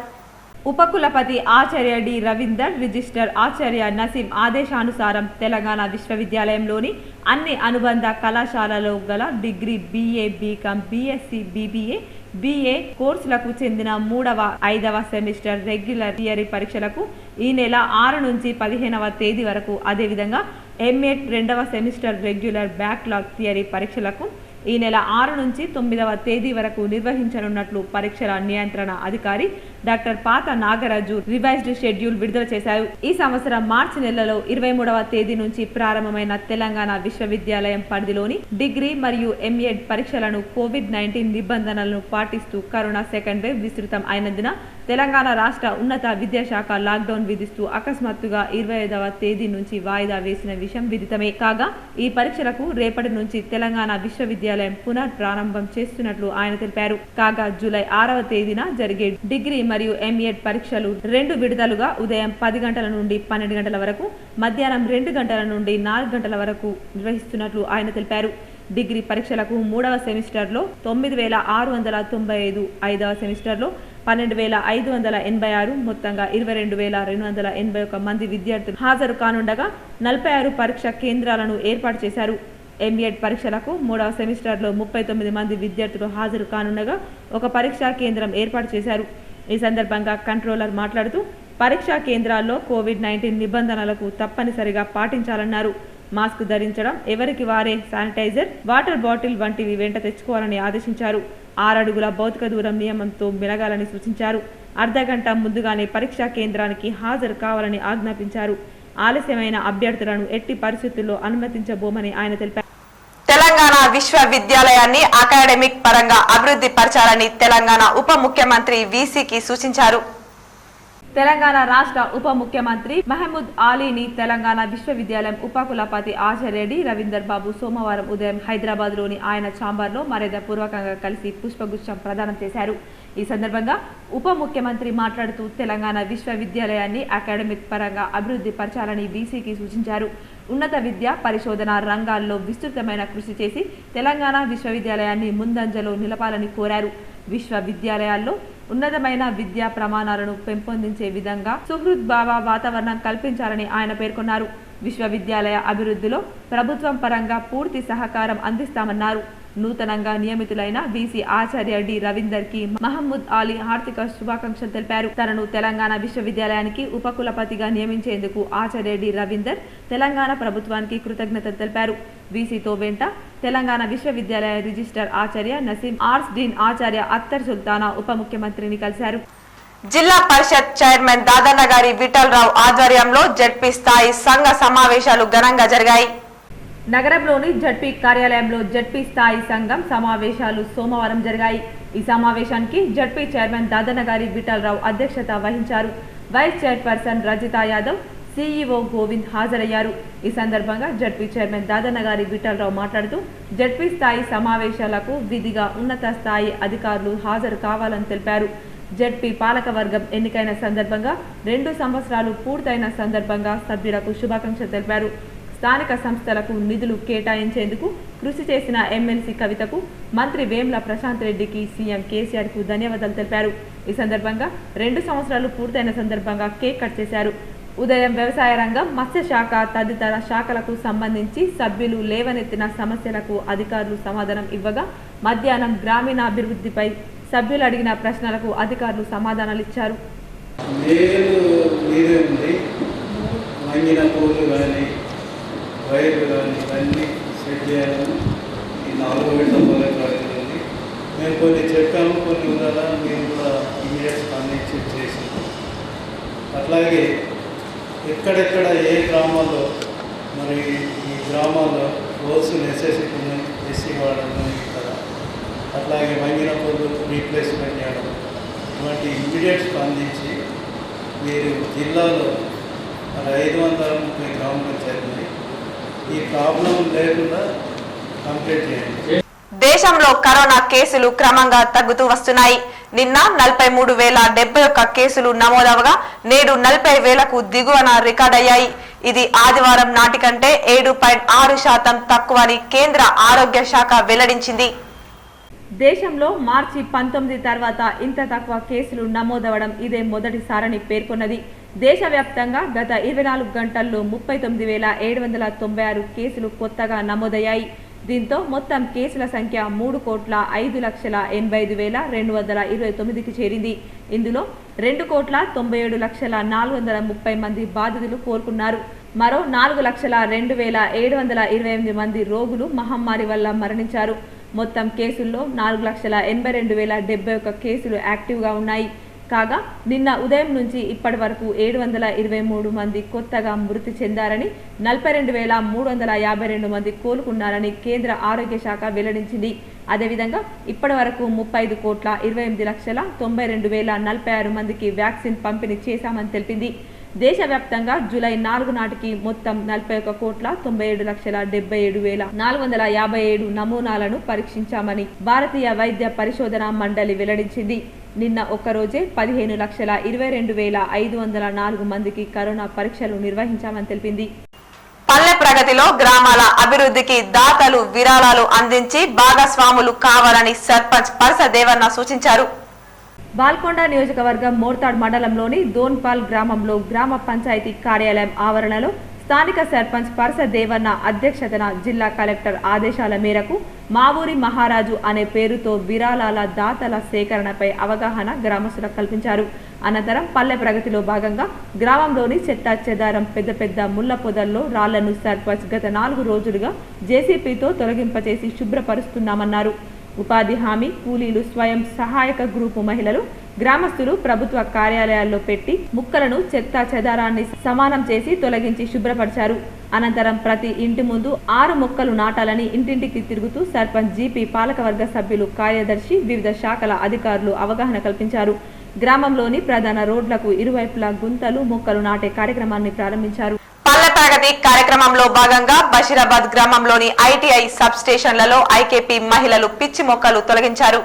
ఉపకులపతి ఆచార్య డి రవీందర్, రిజిస్టర్ ఆచార్య నసీం ఆదేశానుసారం తెలంగాణ విశ్వవిద్యాలయంలోని అన్ని అనుబంధ కళాశాలలో గల degree, BA, BCom, BSc, BBA, BA కోర్సులకు చెందిన 3వ, 5వ సెమిస్టర్ రెగ్యులర్ థియరీ పరీక్షలకు ఈ నెల 6 నుంచి 15వ తేదీ వరకు, అదేవిధంగా ఎంఏ 2వ సెమిస్టర్ రెగ్యులర్ బ్యాక్లాగ్ థియరీ పరీక్షలకు ఈ నెల 6 నుంచి 9వ తేదీ వరకు నిర్వహించనున్నట్లు పరీక్షల నియంత్రణ అధికారి డాక్టర్ పాత నాగరాజు రివైజ్డ్ షెడ్యూల్ విడుదల చేశారు. ఈ సంవత్సరం మార్చి నెలలో 23వ తేదీ నుంచి ప్రారంభమైన తెలంగాణ విశ్వవిద్యాలయం పరిధిలోని డిగ్రీ మరియు ఎంఎడ్ పరీక్షలను కోవిడ్-19 నిబంధనలను పాటిస్తూ కరోనా సెకండ్ వేవ్ విస్తృతం అయినందున తెలంగాణ రాష్ట్ర ఉన్నత విద్యాశాఖ లాక్డౌన్ విధిస్తూ అకస్మాత్తుగా 25వ తేదీ నుంచి వాయిదా వేసిన విషయం విదితమే. కాగా ఈ పరీక్షలకు రేపటి నుంచి తెలంగాణ విశ్వవిద్యాలయం పునః ప్రారంభం చేస్తున్నట్లు ఆయన తెలిపారు. కాగా జూలై 6వ తేదీన జరిగే డిగ్రీ మరియు ఎంఎడ్ పరీక్షలు 2 విడతలుగా ఉదయం 10 గంటల నుండి 12 గంటల వరకు, మధ్యాహ్నం 2 గంటల నుండి 4 గంటల వరకు నిర్వహిస్తున్నట్లు ఆయన తెలిపారు. డిగ్రీ పరీక్షలకు 3వ సెమిస్టర్లో 9,695, 5వ సెమిస్టర్లో 12,586, మొత్తంగా 22,281 మంది విద్యార్థులు హాజరు కానుండగా 46 పరీక్ష కేంద్రాలను ఏర్పాటు చేశారు. ఎంఎడ్ పరీక్షలకు 3వ సెమిస్టర్లో 39 మంది విద్యార్థులు హాజరు కానుండగా 1 పరీక్షా కేంద్రం ఏర్పాటు చేశారు. ఈ సందర్భంగా కంట్రోలర్ మాట్లాడుతూ పరీక్షా కేంద్రాల్లో కోవిడ్-19 నిబంధనలకు తప్పనిసరిగా పాటించాలన్నారు. మాస్క్ ధరించడం, ఎవరికి వారే శానిటైజర్, వాటర్ బాటిల్ వంటివి వెంట తెచ్చుకోవాలని ఆదేశించారు. 6 అడుగుల భౌతిక దూరం నియమంతో మెలగాలని సూచించారు. అర్ధగంట ముందుగానే పరీక్షా కేంద్రానికి హాజరు కావాలని ఆజ్ఞాపించారు. ఆలస్యమైన అభ్యర్థులను ఎట్టి పరిస్థితుల్లో అనుమతించబోమని ఆయన తెలిపారు. తెలంగాణ విశ్వవిద్యాలయాన్ని అకాడమిక్ పరంగా అభివృద్ధి పరచాలని తెలంగాణ ఉప ముఖ్యమంత్రి వీసీకి సూచించారు. తెలంగాణ రాష్ట్ర ఉప ముఖ్యమంత్రి మహమూద్ ఆలీని తెలంగాణ విశ్వవిద్యాలయం ఉపకులపతి ఆచార్య డి రవీందర్ బాబు సోమవారం ఉదయం హైదరాబాద్లోని ఆయన ఛాంబర్లో మర్యాదపూర్వకంగా కలిసి పుష్పగుచ్చం ప్రదానం చేశారు. ఈ సందర్భంగా ఉప ముఖ్యమంత్రి మాట్లాడుతూ తెలంగాణ విశ్వవిద్యాలయాన్ని అకాడమిక్ పరంగా అభివృద్ధి పరచాలని వీసీకి సూచించారు. ఉన్నత విద్య, పరిశోధన రంగాల్లో విస్తృతమైన కృషి చేసి తెలంగాణ విశ్వవిద్యాలయాన్ని ముందంజలో నిలపాలని కోరారు. విశ్వవిద్యాలయాల్లో ఉన్నతమైన విద్యా ప్రమాణాలను పెంపొందించే విధంగా సుహృద్భావ వాతావరణం కల్పించాలని ఆయన పేర్కొన్నారు. విశ్వవిద్యాలయ అభివృద్ధిలో ప్రభుత్వం పరంగా పూర్తి సహకారం అందిస్తామన్నారు. నూతనంగా నియమితులైన వీసీ ఆచార్య డి రవీందర్ కి మహమూద్ ఆలీ హార్దిక శుభాకాంక్షలు తెలిపారు. తనను తెలంగాణ విశ్వవిద్యాలయానికి ఉపకులపతిగా నియమించేందుకు ఆచార్య డి రవీందర్ తెలంగాణ ప్రభుత్వానికి కృతజ్ఞతలు తెలిపారు. వీసీతో వెంట తెలంగాణ విశ్వవిద్యాలయ రిజిస్టర్ ఆచార్య నసీం, ఆర్ట్స్ డీన్ ఆచార్య అత్తర్ సుల్తానా ఉప ముఖ్యమంత్రిని కలిశారు. జిల్లా పరిషత్ చైర్మన్ దాదన్న గారి విఠలరావు ఆధ్వర్యంలో జడ్పీ స్థాయి సంఘ సమావేశాలు ఘనంగా జరిగాయి. నగరంలోని జడ్పీ కార్యాలయంలో జడ్పీ స్థాయి సంఘం సమావేశాలు సోమవారం జరిగాయి. ఈ సమావేశానికి జడ్పీ చైర్మన్ దాదన్న గారి విఠలరావు అధ్యక్షత వహించారు. Vice chairperson Rajitha Yadav, CEO Govind హాజరయ్యారు. ఈ సందర్భంగా జడ్పీ చైర్మన్ దాదన్న గారి విఠలరావు మాట్లాడుతూ జడ్పీ స్థాయి సమావేశాలకు విధిగా ఉన్నత స్థాయి అధికారులు హాజరు కావాలని తెలిపారు. జడ్పీ పాలకవర్గం ఎన్నికైన సందర్భంగా 2 సంవత్సరాలు పూర్తయిన సందర్భంగా సభ్యులకు శుభాకాంక్షలు తెలిపారు. స్థానిక సంస్థలకు నిధులు కేటాయించేందుకు కృషి చేసిన ఎమ్మెల్సీ కవితకు, మంత్రి వేముల ప్రశాంత్ రెడ్డికి, సీఎం కేసీఆర్ కు ధన్యవాదాలు తెలిపారు. ఈ సందర్భంగా 2 సంవత్సరాలు పూర్తయిన సందర్భంగా కేక్ కట్ చేశారు. ఉదయం వ్యవసాయ రంగం, మత్స్యశాఖ తదితర శాఖలకు సంబంధించి సభ్యులు లేవనెత్తిన సమస్యలకు అధికారులు సమాధానం ఇవ్వగా, మధ్యాహ్నం గ్రామీణాభివృద్ధిపై సభ్యులు అడిగిన ప్రశ్నలకు అధికారులు సమాధానాలు ఇచ్చారు. వైర్లు కానీ ఇవన్నీ సెట్ చేయాలని ఈ 4 గంటల ప్రాజెక్ట్ మేము కొన్ని చెప్పాము, కొన్ని ఉండాలా మేము కూడా ఇమీడియట్ అన్ని చెక్ చేసాము. అట్లాగే ఎక్కడెక్కడ ఏ గ్రామాల్లో మరి ఈ గ్రామాల్లో రోడ్స్ నెసెసిటీ ఉన్నాయి, ఎస్సీ వాడడం కదా, అట్లాగే వంగిన పొద్దు రీప్లేస్మెంట్ చేయడం, ఇటువంటి ఇమీడియట్ స్పందించి మీరు జిల్లాలో మరి 530 గ్రామ పంచాయతీలు ఈ ప్రాబ్లం లేకుండా కంప్లీట్ చేయండి. దేశంలో కరోనా కేసులు క్రమంగా తగ్గుతూ వస్తున్నాయి. నిన్న 43,071 కేసులు నమోదవగా నేడు 40,000కు దిగువన రికార్డయ్యాయి. ఇది ఆదివారం నాటి కంటే 7.6% తక్కువని కేంద్ర ఆరోగ్య శాఖ వెల్లడించింది. దేశంలో మార్చి 19 తర్వాత ఇంత తక్కువ కేసులు నమోదవడం ఇదే మొదటిసారని పేర్కొన్నది. దేశవ్యాప్తంగా గత 24 గంటల్లో 39,796 కేసులు కొత్తగా నమోదయ్యాయి. దీంతో మొత్తం కేసుల సంఖ్య 3,05,85,229కి చేరింది. ఇందులో 2,97,430 మంది బాధితులు కోలుకున్నారు. మరో 4,02,728 మంది రోగులు మహమ్మారి వల్ల మరణించారు. మొత్తం కేసుల్లో 4,82,071 కేసులు యాక్టివ్గా ఉన్నాయి. కాగా నిన్న ఉదయం నుంచి ఇప్పటి వరకు 723 మంది కొత్తగా మృతి చెందారని, 42,352 మంది కోలుకున్నారని కేంద్ర ఆరోగ్య శాఖ వెల్లడించింది. అదేవిధంగా ఇప్పటి వరకు 35,28,92,046 మందికి వ్యాక్సిన్ పంపిణీ చేశామని తెలిపింది. దేశవ్యాప్తంగా జూలై 4 నాటికి మొత్తం 41,97,77,457 నమూనాలను పరీక్షించామని భారతీయ వైద్య పరిశోధన మండలి వెల్లడించింది. నిన్న ఒక్కరోజే 15,22,504 మందికి కరోనా పరీక్షలు నిర్వహించామని తెలిపింది. పల్లె ప్రగతిలో గ్రామాల అభివృద్ధికి దాతలు విరాళాలు అందించి భాగస్వాములు కావాలని సర్పంచ్ పరస దేవన్న సూచించారు. బాల్కొండ నియోజకవర్గం మోర్తాడ్ మండలంలోని దోన్పాల్ గ్రామంలో గ్రామ పంచాయతీ కార్యాలయం ఆవరణలో స్థానిక సర్పంచ్ పరస దేవన్న అధ్యక్షతన జిల్లా కలెక్టర్ ఆదేశాల మేరకు మా ఊరి మహారాజు అనే పేరుతో విరాళాల దాతల సేకరణపై అవగాహన గ్రామస్తులకు కల్పించారు. అనంతరం పల్లె ప్రగతిలో భాగంగా గ్రామంలోని చెత్త చెదారం పెద్ద పెద్ద ముళ్ల పొదల్లో రాళ్లను సర్పంచ్ గత 4 రోజులుగా జేసీపీతో తొలగింపచేసి శుభ్రపరుస్తున్నామన్నారు. ఉపాధి హామీ కూలీలు, స్వయం సహాయక గ్రూపు మహిళలు, గ్రామస్తులు ప్రభుత్వ కార్యాలయాల్లో పెట్టి ముక్కలను చెత్త చెదారాన్ని సమానం చేసి తొలగించి శుభ్రపరిచారు. అనంతరం ప్రతి ఇంటి ముందు 6 మొక్కలు నాటాలని ఇంటింటికి తిరుగుతూ సర్పంచ్ జీపీ పాలకవర్గ సభ్యులు, కార్యదర్శి, వివిధ శాఖల అధికారులు అవగాహన కల్పించారు. గ్రామంలోని ప్రధాన రోడ్లకు ఇరువైపులా గుంతలు, మొక్కలు నాటే కార్యక్రమాన్ని ప్రారంభించారు. పల్లె ప్రగతి కార్యక్రమంలో భాగంగా బషీరాబాద్ గ్రామంలోని ఐటీఐ సబ్ స్టేషన్లలో ఐకేపీ మహిళలు పిచ్చి మొక్కలు తొలగించారు.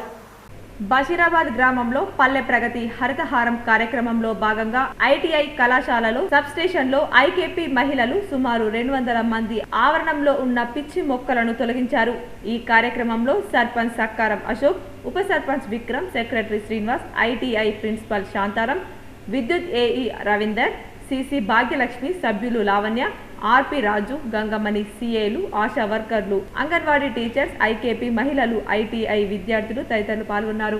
బషీరాబాద్ గ్రామంలో పల్లె ప్రగతి హరితహారం కార్యక్రమంలో భాగంగా ఐటీఐ కళాశాలలో సబ్ స్టేషన్లో ఐకేపీ మహిళలు సుమారు 200 మంది ఆవరణంలో ఉన్న పిచ్చి మొక్కలను తొలగించారు. ఈ కార్యక్రమంలో సర్పంచ్ సక్కారం అశోక్, ఉప sarpanch Vikram, secretary Srinivas, ITI principal Shantaram, విద్యుత్ ఏఈ రవీందర్, సిసి భాగ్యలక్ష్మి, సభ్యులు లావణ్య, ఆర్పి రాజు, గంగమణి, సిఏలు, ఆశా వర్కర్లు, అంగన్వాడీ టీచర్స్, ఐకేపీ మహిళలు, ఐటీఐ విద్యార్థులు తదితరులు పాల్గొన్నారు.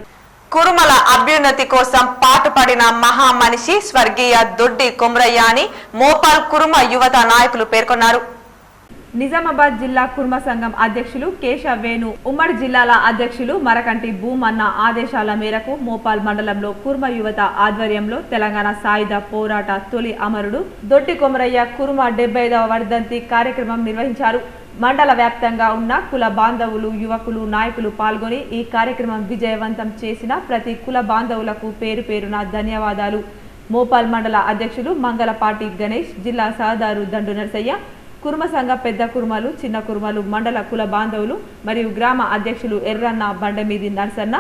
కురుమల అభ్యున్నతి కోసం పాటుపడిన మహామనిషి స్వర్గీయ దొడ్డి కొమరయ్య అని మోపాల్ కురుమ యువత నాయకులు పేర్కొన్నారు. నిజామాబాద్ జిల్లా కుర్మ సంఘం అధ్యక్షులు కేశవ వేణు, ఉమ్మడి జిల్లాల అధ్యక్షులు మరకంటి భూమన్న ఆదేశాల మేరకు మోపాల్ మండలంలో కుర్మ యువత ఆధ్వర్యంలో తెలంగాణ సాయుధ పోరాట తొలి అమరుడు దొడ్డి కొమరయ్య కుర్మ 75వ వర్ధంతి కార్యక్రమం నిర్వహించారు. మండల వ్యాప్తంగా ఉన్న కుల బాంధవులు, యువకులు, నాయకులు పాల్గొని ఈ కార్యక్రమం విజయవంతం చేసిన ప్రతి కుల బాంధవులకు పేరు పేరున ధన్యవాదాలు. మోపాల్ మండల అధ్యక్షులు మంగళపాటి గణేష్, జిల్లా సహదారు దండు నరసయ్య, కుర్మ సంఘ పెద్ద కుర్మలు, చిన్న కుర్మలు, మండల కుల బాంధవులు మరియు గ్రామ అధ్యక్షులు ఎర్రన్న, బండమీది నర్సన్న,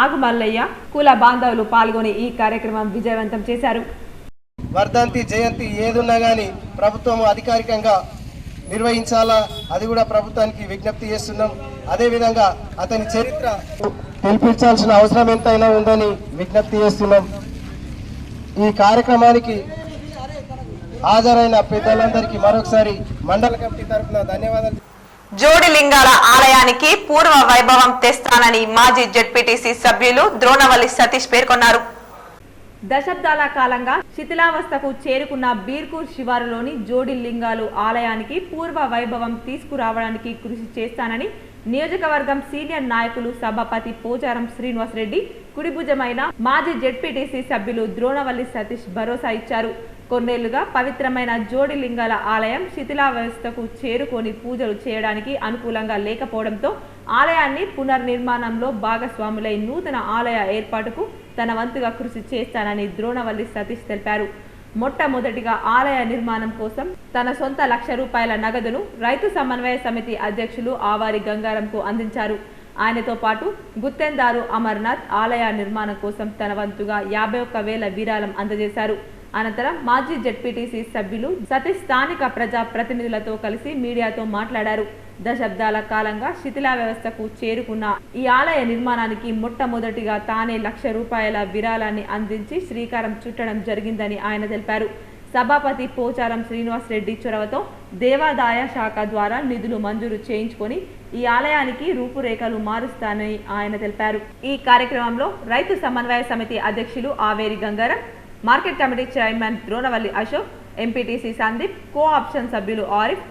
ఆగుమల్లయ్య కుల బాంధవులు పాల్గొని ఈ కార్యక్రమం విజయవంతం చేశారు. వర్ధంతి జయంతి ఏదున్నా కానీ ప్రభుత్వం అధికారికంగా నిర్వహించాలా, అది కూడా ప్రభుత్వానికి విజ్ఞప్తి చేస్తున్నాం. అదేవిధంగా అతని చరిత్ర తెలిపించాల్సిన అవసరం ఎంతైనా ఉందని విజ్ఞప్తి చేస్తున్నాం. ఈ కార్యక్రమానికి హాజరైన పెద్దలందరికీ మరొకసారి మండల కమిటీ తరఫున ధన్యవాదాలు. జోడిలింగాల ఆలయానికి పూర్వ వైభవం తెస్తానని మాజీ జెడ్పీటీసీ సభ్యులు ద్రోణవల్లి సతీష్ పేర్కొన్నారు. దశాబ్దాల కాలంగా శిథిలావస్థకు చేరుకున్న బీర్కూర్ శివారులోని జోడిలింగాలు ఆలయానికి పూర్వ వైభవం తీసుకురావడానికి కృషి చేస్తానని నియోజకవర్గం సీనియర్ నాయకులు సభాపతి పోచారం శ్రీనివాస్ రెడ్డి, కుడిభుజమైన మాజీ జెడ్పీటీసీ సభ్యులు ద్రోణవల్లి సతీష్ భరోసా ఇచ్చారు. కొన్నేళ్లుగా పవిత్రమైన జోడిలింగాల ఆలయం శిథిలావస్థకు చేరుకొని పూజలు చేయడానికి అనుకూలంగా లేకపోవడంతో ఆలయాన్ని పునర్నిర్మాణంలో భాగస్వాములై నూతన ఆలయ ఏర్పాటుకు తన వంతుగా కృషి చేస్తానని ద్రోణవల్లి సతీష్ తెలిపారు. మొట్టమొదటిగా ఆలయ నిర్మాణం కోసం తన సొంత ₹1,00,000 నగదును రైతు సమన్వయ సమితి అధ్యక్షులు ఆవారి గంగారంకు అందించారు. ఆయనతో పాటు గుత్తెందారు అమర్నాథ్ ఆలయ నిర్మాణం కోసం తన వంతుగా 51,000 విరాళం అందజేశారు. అనంతరం మాజీ జెడ్పీటీసీ సభ్యులు సతీష్ స్థానిక ప్రజా ప్రతినిధులతో కలిసి మీడియాతో మాట్లాడారు. దశాబ్దాల కాలంగా శిథిలా వ్యవస్థకు చేరుకున్న ఈ ఆలయ నిర్మాణానికి మొట్టమొదటిగా తానే ₹1,00,000 విరాళాన్ని అందించి శ్రీకారం చుట్టడం జరిగిందని ఆయన తెలిపారు. సభాపతి పోచారం శ్రీనివాస్ రెడ్డి చొరవతో దేవాదాయ శాఖ ద్వారా నిధులు మంజూరు చేయించుకొని ఈ ఆలయానికి రూపురేఖలు మారుస్తానని ఆయన తెలిపారు. ఈ కార్యక్రమంలో రైతు సమన్వయ సమితి అధ్యక్షులు Averi Gangaram, market committee chairman Dronavalli Ashok, MPTC Sandeep, co option సభ్యులు ఆరిఫ్,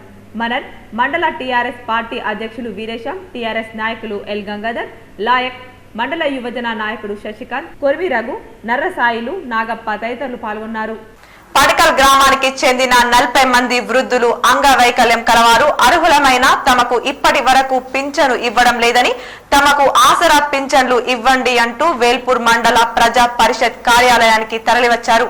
మనన్, మండల టీఆర్ఎస్ పార్టీ అధ్యక్షులు వీరేశం, టీఆర్ఎస్ నాయకులు ఎల్ గంగాధర్, లాయక్, మండల యువజన నాయకుడు శశికాంత్, కొర్వి రఘు, నర్రసాయిలు, నాగప్ప తదితరులు పాల్గొన్నారు. పడకల్ గ్రామానికి చెందిన 40 మంది వృద్ధులు అంగవైకల్యం కలవారు అర్హులమైన తమకు ఇప్పటి వరకు పింఛను ఇవ్వడం లేదని, తమకు ఆసరా పింఛన్లు ఇవ్వండి అంటూ వేల్పూర్ మండల ప్రజా పరిషత్ కార్యాలయానికి తరలివచ్చారు.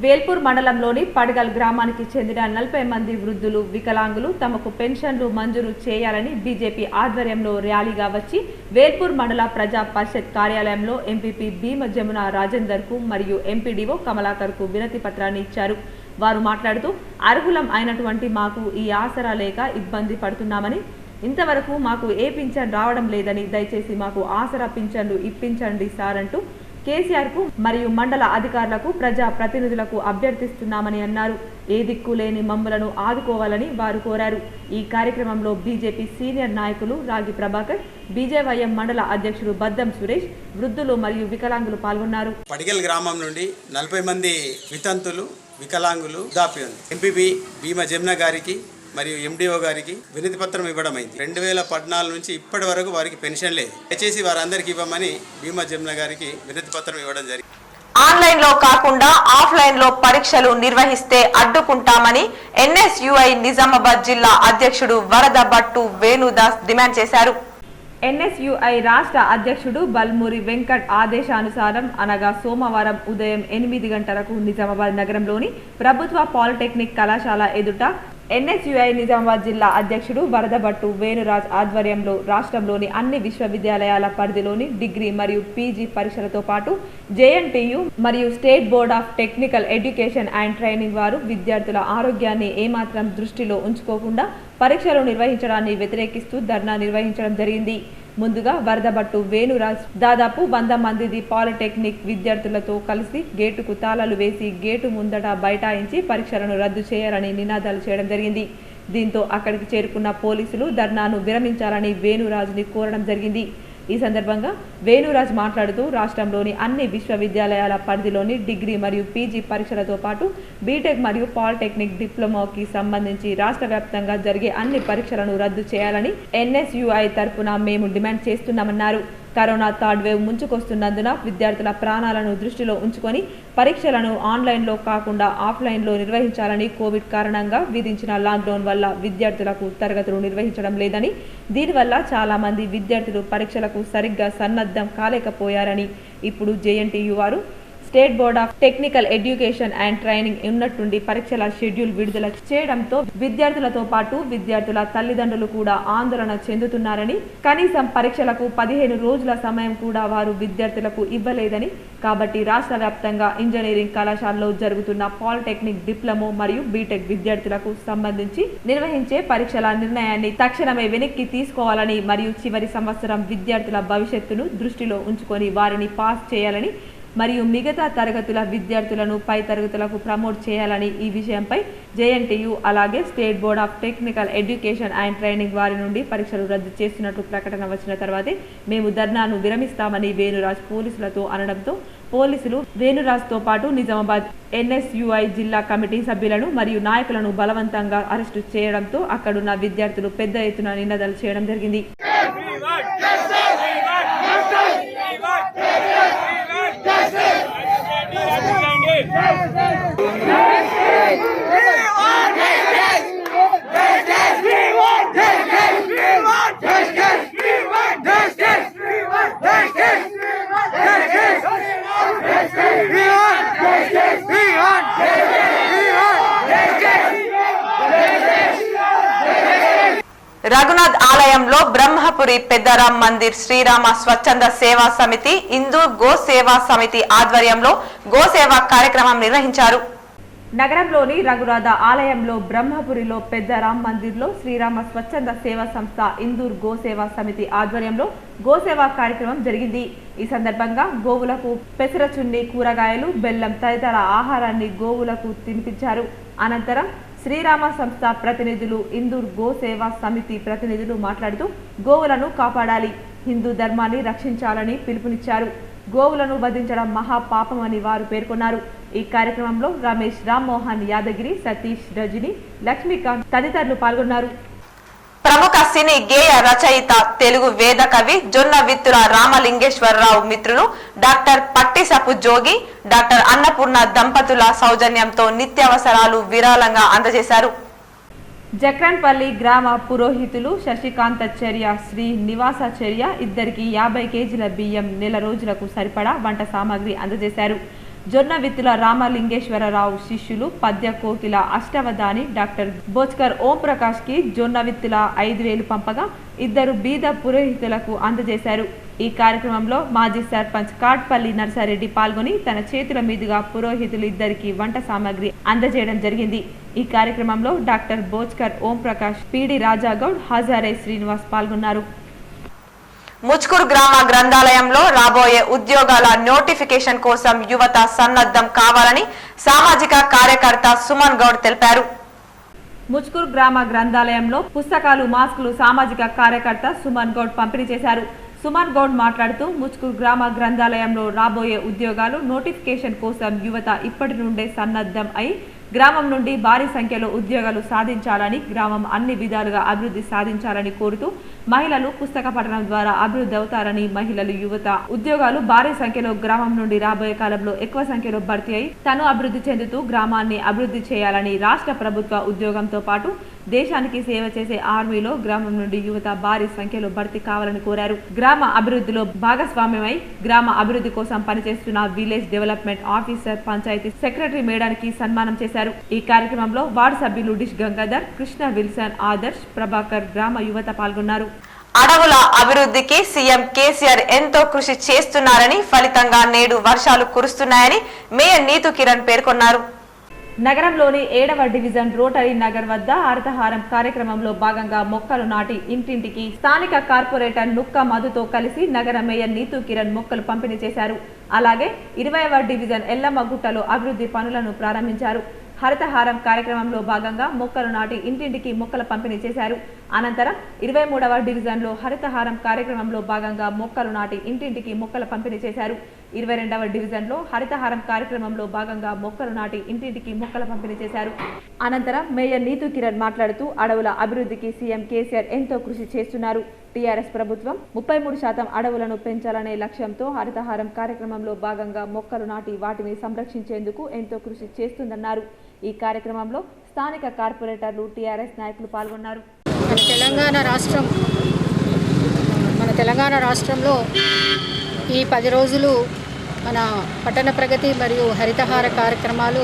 వేల్పూర్ మండలంలోని పడగల్ గ్రామానికి చెందిన 40 మంది వృద్ధులు, వికలాంగులు తమకు పెన్షన్లు మంజూరు చేయాలని బీజేపీ ఆధ్వర్యంలో ర్యాలీగా వచ్చి వేల్పూర్ మండల ప్రజా పరిషత్ కార్యాలయంలో ఎంపీపీ భీమ జమున రాజేందర్ కు మరియు ఎంపీడీఓ కమలాకర్ కు వినతి పత్రాన్ని ఇచ్చారు. వారు మాట్లాడుతూ అర్హులం అయినటువంటి మాకు ఈ ఆసరా లేక ఇబ్బంది పడుతున్నామని, ఇంతవరకు మాకు ఏ పింఛన్ రావడం లేదని, దయచేసి మాకు ఆసరా పింఛన్లు ఇప్పించండి సార్ అంటూ కేసీఆర్ కు మరియు మండల అధికారులకు, ప్రజా ప్రతినిధులకు అభ్యర్థిస్తున్నామని అన్నారు. ఏ దిక్కు లేని మమ్మలను ఆదుకోవాలని వారు కోరారు. ఈ కార్యక్రమంలో బీజేపీ సీనియర్ నాయకులు రాగి ప్రభాకర్, బీజేవైఎం మండల అధ్యక్షుడు బద్దం సురేష్, వృద్ధులు మరియు వికలాంగులు పాల్గొన్నారు. పడిగల్ గ్రామం నుండి 40 మంది వితంతులు, వికలాంగులు వృద్ధాప్య ఎంపీపీ భీమ జమున గారికి మరియు ఎండిఓ గారికి వినతి పత్రం ఇవ్వడం అయింది. 2014 నుంచి ఇప్పటి వరకు వారికి పెన్షన్ లేదు. దయచేసి వారందరికీ ఇవ్వమని భీమ జమున గారికి వినతి పత్రం ఇవ్వడం జరిగింది. ఆన్లైన్ లో కాకుండా ఆఫ్లైన్ లో పరీక్షలు నిర్వహిస్తే అడ్డుకుంటామని ఎన్ఎస్యుఐ నిజామాబాద్ జిల్లా అధ్యక్షుడు వరద భట్టు వేణుదాస్ డిమాండ్ చేశారు. ఎన్ఎస్యుఐ రాష్ట్ర అధ్యక్షుడు బల్మూరి వెంకట్ ఆదేశానుసారం అనగా సోమవారం ఉదయం 8 గంటలకు నిజామాబాద్ నగరంలోని ప్రభుత్వ పాలిటెక్నిక్ కళాశాల ఎదుట ఎన్ఎస్యుఐ నిజామాబాద్ జిల్లా అధ్యక్షుడు వరదభట్టు వేణురాజ్ ఆధ్వర్యంలో రాష్ట్రంలోని అన్ని విశ్వవిద్యాలయాల పరిధిలోని డిగ్రీ మరియు పీజీ పరీక్షలతో పాటు జేఎన్టీయు మరియు state board of technical education and training వారు విద్యార్థుల ఆరోగ్యాన్ని ఏమాత్రం దృష్టిలో ఉంచుకోకుండా పరీక్షలు నిర్వహించడాన్ని వ్యతిరేకిస్తూ ధర్నా నిర్వహించడం జరిగింది. ముందుగా వరదభట్టు వేణురాజ్ దాదాపు 100 మంది పాలిటెక్నిక్ విద్యార్థులతో కలిసి గేటుకు తాళాలు వేసి గేటు ముందట బైఠాయించి పరీక్షలను రద్దు చేయాలని నినాదాలు చేయడం జరిగింది. దీంతో అక్కడికి చేరుకున్న పోలీసులు ధర్నాను విరమించాలని వేణురాజ్ని కోరడం జరిగింది. ఈ సందర్భంగా వేణురాజ్ మాట్లాడుతూ రాష్ట్రంలోని అన్ని విశ్వవిద్యాలయాల పరిధిలోని డిగ్రీ మరియు పీజీ పరీక్షలతో పాటు బీటెక్ మరియు పాలిటెక్నిక్ డిప్లొమాకి సంబంధించి రాష్ట్ర వ్యాప్తంగా జరిగే అన్ని పరీక్షలను రద్దు చేయాలని ఎన్ఎస్యుఐ తరఫున మేము డిమాండ్ చేస్తున్నామన్నారు. కరోనా థర్డ్ వేవ్ ముంచుకొస్తున్నందున విద్యార్థుల ప్రాణాలను దృష్టిలో ఉంచుకొని పరీక్షలను ఆన్లైన్లో కాకుండా ఆఫ్లైన్లో నిర్వహించాలని, కోవిడ్ కారణంగా విధించిన లాక్డౌన్ వల్ల విద్యార్థులకు తరగతులు నిర్వహించడం లేదని, దీనివల్ల చాలా మంది విద్యార్థులు పరీక్షలకు సరిగ్గా సన్నద్ధం కాలేకపోయారని, ఇప్పుడు జేఎన్టీయు వారు state board of technical education and training ఉన్నట్టుండి పరీక్షల షెడ్యూల్ విడుదల చేయడంతో విద్యార్థులతో పాటు విద్యార్థుల తల్లిదండ్రులు కూడా ఆందోళన చెందుతున్నారని, కనీసం పరీక్షలకు 15 రోజుల సమయం కూడా వారు విద్యార్థులకు ఇవ్వలేదని, కాబట్టి రాష్ట్ర వ్యాప్తంగా ఇంజనీరింగ్ కళాశాలలో జరుగుతున్న పాలిటెక్నిక్ డిప్లొమా మరియు బీటెక్ విద్యార్థులకు సంబంధించి నిర్వహించే పరీక్షల నిర్ణయాన్ని తక్షణమే వెనక్కి తీసుకోవాలని మరియు చివరి సంవత్సరం విద్యార్థుల భవిష్యత్తును దృష్టిలో ఉంచుకొని వారిని పాస్ చేయాలని మరియు మిగతా తరగతుల విద్యార్థులను పై తరగతులకు ప్రమోట్ చేయాలని, ఈ విషయంపై జేఎన్టీయు అలాగే state board of technical education and training వారి నుండి పరీక్షలు రద్దు చేస్తున్నట్లు ప్రకటన వచ్చిన తర్వాతే మేము ధర్నాను విరమిస్తామని వేణురాజ్ పోలీసులతో అనడంతో పోలీసులు వేణురాజ్తో పాటు నిజామాబాద్ ఎన్ఎస్యుఐ జిల్లా కమిటీ సభ్యులను మరియు నాయకులను బలవంతంగా అరెస్టు చేయడంతో అక్కడున్న విద్యార్థులు పెద్ద ఎత్తున నినాదాలు చేయడం జరిగింది. రఘునాథ్ ఆలయంలో బ్రహ్మపురి పెద్దరాం మందిర్ శ్రీరామ స్వచ్ఛంద సేవా సమితి, ఇందూర్ గో సేవా సమితి ఆధ్వర్యంలో గోసేవ కార్యక్రమం నిర్వహించారు. నగరంలోని రఘునాథ ఆలయంలో బ్రహ్మపురిలో పెద్దరాం మందిర్లో శ్రీరామ స్వచ్ఛంద సేవా సంస్థ ఇందూర్ గోసేవా సమితి ఆధ్వర్యంలో గోసేవా కార్యక్రమం జరిగింది. ఈ సందర్భంగా గోవులకు పెసరచున్ని, కూరగాయలు, బెల్లం తదితర ఆహారాన్ని గోవులకు తినిపించారు. అనంతరం శ్రీరామ సంస్థ ప్రతినిధులు, ఇందూర్ గోసేవా సమితి ప్రతినిధులు మాట్లాడుతూ గోవులను కాపాడాలి, హిందూ ధర్మాన్ని రక్షించాలని పిలుపునిచ్చారు. గోవులను వధించడం మహాపాపమని వారు పేర్కొన్నారు. ఈ కార్యక్రమంలో రమేష్, రామ్మోహన్ యాదగిరి, సతీష్, రజని, లక్ష్మీకాంత్ తదితరులు పాల్గొన్నారు. ప్రముఖ సినీ గేయ రచయిత, తెలుగు వేద కవి జొన్నవిత్తుల రామలింగేశ్వరరావు మిత్రులు డాక్టర్ పట్టిసపు జోగి, డాక్టర్ అన్నపూర్ణ దంపతుల సౌజన్యంతో నిత్యావసరాలు విరాళంగా అందజేశారు. జక్రన్పల్లి గ్రామ పురోహితులు శశికాంతాచార్య, శ్రీ నివాసాచార్య ఇద్దరికి 50 కేజీల బియ్యం, నెల రోజులకు సరిపడా వంట సామాగ్రి అందజేశారు. జొన్నవిత్తుల రామలింగేశ్వరరావు శిష్యులు పద్య కోకిల అష్టవధాని డాక్టర్ బోచ్కర్ ఓం ప్రకాష్ కి జొన్నవిత్తుల 5,000 పంపగా ఇద్దరు బీద పురోహితులకు అందజేశారు. ఈ కార్యక్రమంలో మాజీ సర్పంచ్ కాట్పల్లి నర్సారెడ్డి పాల్గొని తన చేతుల మీదుగా పురోహితులు ఇద్దరికి వంట సామాగ్రి అందజేయడం జరిగింది. ఈ కార్యక్రమంలో డాక్టర్ బోచ్కర్ ఓం ప్రకాష్, పీడి రాజాగౌడ్, హజారే శ్రీనివాస్ పాల్గొన్నారు. ముచ్కూరు గ్రామ గ్రంథాలయంలో రాబోయే ఉద్యోగాల నోటిఫికేషన్ కోసం యువత సన్నద్ధం కావాలని సామాజిక కార్యకర్త సుమన్ గౌడ్ తెలిపారు. ముచ్కూరు గ్రామ గ్రంథాలయంలో పుస్తకాలు, మాస్కులు సామాజిక కార్యకర్త సుమన్ గౌడ్ పంపిణీ చేశారు. సుమన్ గౌడ్ మాట్లాడుతూ ముచ్కూరు గ్రామ గ్రంథాలయంలో రాబోయే ఉద్యోగాలు నోటిఫికేషన్ కోసం యువత ఇప్పటి నుండే సన్నద్ధం అయి గ్రామం నుండి భారీ సంఖ్యలో ఉద్యోగాలు సాధించాలని, గ్రామం అన్ని విధాలుగా అభివృద్ధి సాధించాలని కోరుతూ మహిళలు పుస్తక పఠనం ద్వారా అభివృద్ధి అవుతారని, మహిళలు, యువత ఉద్యోగాలు భారీ సంఖ్యలో గ్రామం నుండి రాబోయే కాలంలో ఎక్కువ సంఖ్యలో భర్తీ అయి తను అభివృద్ధి చెందుతూ గ్రామాన్ని అభివృద్ధి చేయాలని, రాష్ట్ర ప్రభుత్వ ఉద్యోగంతో పాటు దేశానికి సేవ చేసే ఆర్మీలో గ్రామం నుండి యువత భారీ సంఖ్యలో భర్తీ కావాలని కోరారు. గ్రామ అభివృద్ధిలో భాగస్వామ్యమై గ్రామ అభివృద్ధి కోసం పనిచేస్తున్న village development officer, panchayat secretary మేడానికి సన్మానం చేశారు. ఈ కార్యక్రమంలో వార్డు సభ్యులు డిష్ గంగాధర్, కృష్ణ, విల్సన్, ఆదర్శ్, ప్రభాకర్, గ్రామ యువత పాల్గొన్నారు. అడవుల అభివృద్ధికి సీఎం కేసీఆర్ ఎంతో కృషి చేస్తున్నారని, ఫలితంగా నేడు వర్షాలు కురుస్తున్నాయని మేయర్ నీతు కిరణ్ పేర్కొన్నారు. నగరంలోని 7వ డివిజన్ రోటరీ నగర్ వద్ద హరితహారం కార్యక్రమంలో భాగంగా మొక్కలు నాటి ఇంటింటికి స్థానిక కార్పొరేటర్ నుక్క మధుతో కలిసి నగర మేయర్ నీతు కిరణ్ మొక్కలు పంపిణీ చేశారు. అలాగే 20వ డివిజన్ ఎల్లమ్మగుట్టలో అభివృద్ధి పనులను ప్రారంభించారు. హరితహారం కార్యక్రమంలో భాగంగా మొక్కలు నాటి ఇంటింటికి మొక్కల పంపిణీ చేశారు. అనంతరం 23వ డివిజన్లో హరితహారం కార్యక్రమంలో భాగంగా మొక్కలు నాటి ఇంటింటికి మొక్కల పంపిణీ చేశారు. 22వ డివిజన్లో హరితహారం కార్యక్రమంలో భాగంగా మొక్కలు నాటి ఇంటింటికి మొక్కల పంపిణీ చేశారు. అనంతరం మేయర్ నీతు కిరణ్ మాట్లాడుతూ అడవుల అభివృద్ధికి సీఎం కేసీఆర్ ఎంతో కృషి చేస్తున్నారు. టీఆర్ఎస్ ప్రభుత్వం 33% అడవులను పెంచాలనే లక్ష్యంతో హరితహారం కార్యక్రమంలో భాగంగా మొక్కలు నాటి వాటిని సంరక్షించేందుకు ఎంతో కృషి చేస్తుందన్నారు. ఈ కార్యక్రమంలో స్థానిక కార్పొరేటర్లు, టీఆర్ఎస్ నాయకులు పాల్గొన్నారు. మన తెలంగాణ రాష్ట్రంలో ఈ 10 రోజులు మన పట్టణ ప్రగతి మరియు హరితహార కార్యక్రమాలు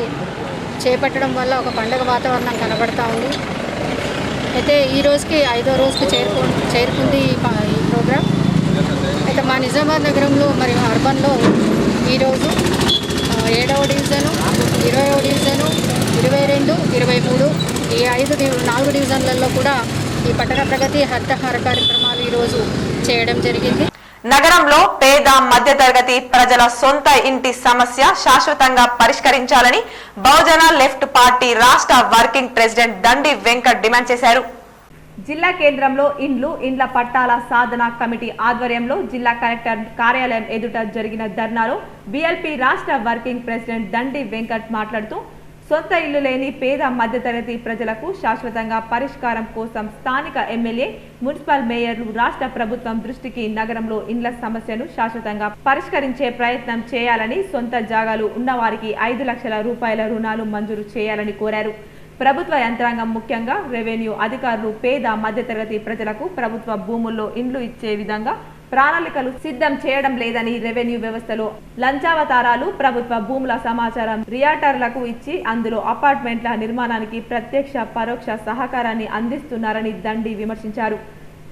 చేపట్టడం వల్ల ఒక పండుగ వాతావరణం కనబడతా ఉంది. అయితే ఈ రోజుకి 5వ రోజుకి చేరుకుంది ఈ ప్రోగ్రాం. అయితే మా నిజామాబాద్ నగరంలో మరియు అర్బన్లో ఈరోజు 7వ డివిజను, 20వ డివిజను, 22, 23 ఈ 4 డివిజన్లలో కూడా ఈ పట్టణ ప్రగతి హరితహార కార్యక్రమాలు ఈరోజు చేయడం జరిగింది. నగరంలో పేద, మధ్యతరగతి ప్రజల సొంత ఇంటి సమస్య శాశ్వతంగా పరిష్కరించాలని బహుజన లెఫ్ట్ పార్టీ రాష్ట్ర వర్కింగ్ ప్రెసిడెంట్ దండి వెంకట్ డిమాండ్ చేశారు. జిల్లా కేంద్రంలో ఇండ్ల పట్టాల సాధన కమిటీ ఆధ్వర్యంలో జిల్లా కలెక్టర్ కార్యాలయం ఎదుట జరిగిన ధర్నాలో బీఎల్పీ రాష్ట్ర వర్కింగ్ ప్రెసిడెంట్ దండి వెంకట్ మాట్లాడుతూ సొంత ఇల్లు లేని పేద, మధ్యతరగతి ప్రజలకు శాశ్వతంగా పరిష్కారం కోసం స్థానిక ఎమ్మెల్యే, మున్సిపల్ మేయర్లు, రాష్ట్ర ప్రభుత్వం దృష్టికి నగరంలో ఇండ్ల సమస్యను శాశ్వతంగా పరిష్కరించే ప్రయత్నం చేయాలని, సొంత జాగాలు ఉన్నవారికి 5 లక్షల రూపాయల రుణాలు మంజూరు చేయాలని కోరారు. ప్రభుత్వ యంత్రాంగం, ముఖ్యంగా రెవెన్యూ అధికారులు పేద, మధ్యతరగతి ప్రజలకు ప్రభుత్వ భూముల్లో ఇండ్లు ఇచ్చే విధంగా ప్రణాళికలు సిద్ధం చేయడం లేదని, రెవెన్యూ వ్యవస్థలో లంచావతారాలు, ప్రభుత్వ భూముల సమాచారం రియాటర్లకు ఇచ్చి అందులో అపార్ట్మెంట్ల నిర్మాణానికి ప్రత్యక్ష, పరోక్ష సహకారాన్ని అందిస్తున్నారని దండి విమర్శించారు.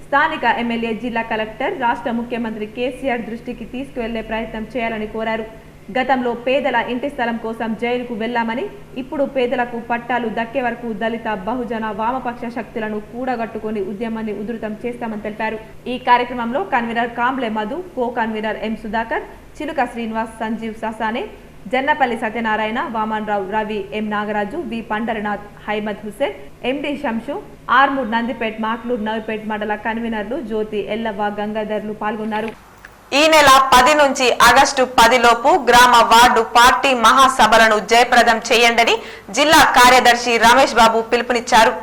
స్థానిక ఎమ్మెల్యే, జిల్లా కలెక్టర్, రాష్ట్ర ముఖ్యమంత్రి కేసీఆర్ దృష్టికి తీసుకువెళ్లే ప్రయత్నం చేయాలని కోరారు. గతంలో పేదల ఇంటి స్థలం కోసం జైలుకు వెళ్లామని, ఇప్పుడు పేదలకు పట్టాలు దక్కే వరకు దళిత, బహుజన, వామపక్ష శక్తులను కూడగట్టుకుని ఉద్యమాన్ని ఉధృతం చేస్తామని తెలిపారు. ఈ కార్యక్రమంలో convener Kamble Madhu, co convener M Sudhakar, చిలుక శ్రీనివాస్, సంజీవ్ ససానే, జన్నపల్లి సత్యనారాయణ, వామన్ రావు, రవి, ఎం నాగరాజు, వి పండరనాథ్, హైమద్ హుస్సేన్, ఎండి షంషు, ఆర్మూర్, నందిపేట్, మాక్లూర్, నవిపేట్ మండల కన్వీనర్లు జ్యోతి, ఎల్లవ్వ, గంగాధర్లు పాల్గొన్నారు. ఈ నెల 10 నుంచి ఆగస్టు 10 లోపు గ్రామ వార్డు పార్టీ మహాసభలను జయప్రదం చేయండని జిల్లా కార్యదర్శి రమేష్ బాబు పిలుపునిచ్చారు.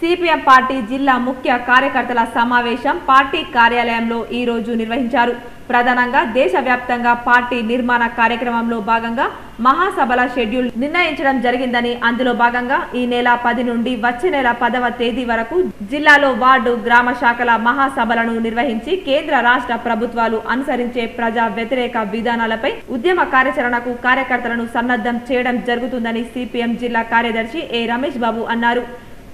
సిపిఎం పార్టీ జిల్లా ముఖ్య కార్యకర్తల సమావేశం పార్టీ కార్యాలయంలో ఈ రోజు నిర్వహించారు. ప్రధానంగా దేశవ్యాప్తంగా పార్టీ నిర్మాణ కార్యక్రమంలో భాగంగా మహాసభల షెడ్యూల్ నిర్ణయించడం జరిగిందని, అందులో భాగంగా ఈ నెల 10 నుండి వచ్చే నెల 10వ తేదీ వరకు జిల్లాలో వార్డు గ్రామ శాఖల మహాసభలను నిర్వహించి కేంద్ర రాష్ట్ర ప్రభుత్వాలు అనుసరించే ప్రజా వ్యతిరేక విధానాలపై ఉద్యమ కార్యాచరణకు కార్యకర్తలను సన్నద్ధం చేయడం జరుగుతుందని సిపిఎం జిల్లా కార్యదర్శి ఏ రమేష్ బాబు అన్నారు.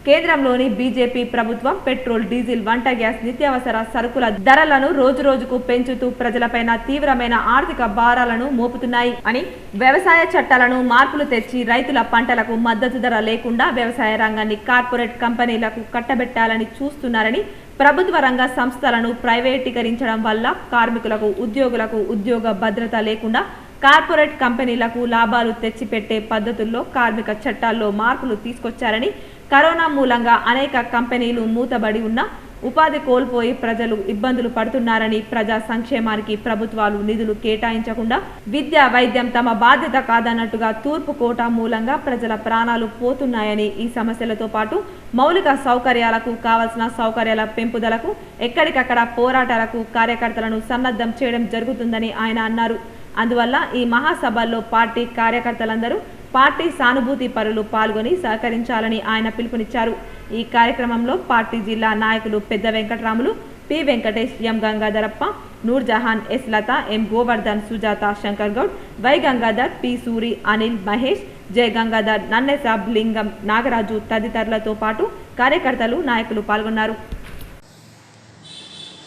కేంద్రంలోని బీజేపీ ప్రభుత్వం పెట్రోల్, డీజిల్, వంట గ్యాస్, నిత్యావసర సరుకుల ధరలను రోజురోజుకు పెంచుతూ ప్రజలపైన తీవ్రమైన ఆర్థిక భారాలను మోపుతున్నాయి అని, వ్యవసాయ చట్టాలను మార్పులు తెచ్చి రైతుల పంటలకు మద్దతు ధర లేకుండా వ్యవసాయ రంగాన్ని కార్పొరేట్ కంపెనీలకు కట్టబెట్టాలని చూస్తున్నారని, ప్రభుత్వ రంగ సంస్థలను ప్రైవేటీకరించడం వల్ల కార్మికులకు, ఉద్యోగులకు ఉద్యోగ భద్రత లేకుండా కార్పొరేట్ కంపెనీలకు లాభాలు తెచ్చిపెట్టే పద్ధతుల్లో కార్మిక చట్టాల్లో మార్పులు తీసుకొచ్చారని, కరోనా మూలంగా అనేక కంపెనీలు మూతబడి ఉన్న ఉపాధి కోల్పోయి ప్రజలు ఇబ్బందులు పడుతున్నారని, ప్రజా సంక్షేమానికి ప్రభుత్వాలు నిధులు కేటాయించకుండా విద్య, వైద్యం తమ బాధ్యత కాదన్నట్టుగా తూర్పు కోటా మూలంగా ప్రజల ప్రాణాలు పోతున్నాయని, ఈ సమస్యలతో పాటు మౌలిక సౌకర్యాలకు కావలసిన సౌకర్యాల పెంపుదలకు ఎక్కడికక్కడ పోరాటాలకు కార్యకర్తలను సన్నద్ధం చేయడం జరుగుతుందని ఆయన అన్నారు. అందువల్ల ఈ మహాసభల్లో పార్టీ కార్యకర్తలందరూ పార్టీ సానుభూతి పరులు పాల్గొని సహకరించాలని ఆయన పిలుపునిచ్చారు. ఈ కార్యక్రమంలో పార్టీ జిల్లా నాయకులు Pedda Venkataramulu, P Venkatesh, M Gangadharappa, Noorjahan, S Latha, M Govardhan, Sujatha, Shankar Goud, Y Gangadhar, P Suri, Anil, Mahesh, Jaya Gangadhar, Nannesab, Lingam, Nagaraju తదితరులతో పాటు కార్యకర్తలు, నాయకులు పాల్గొన్నారు.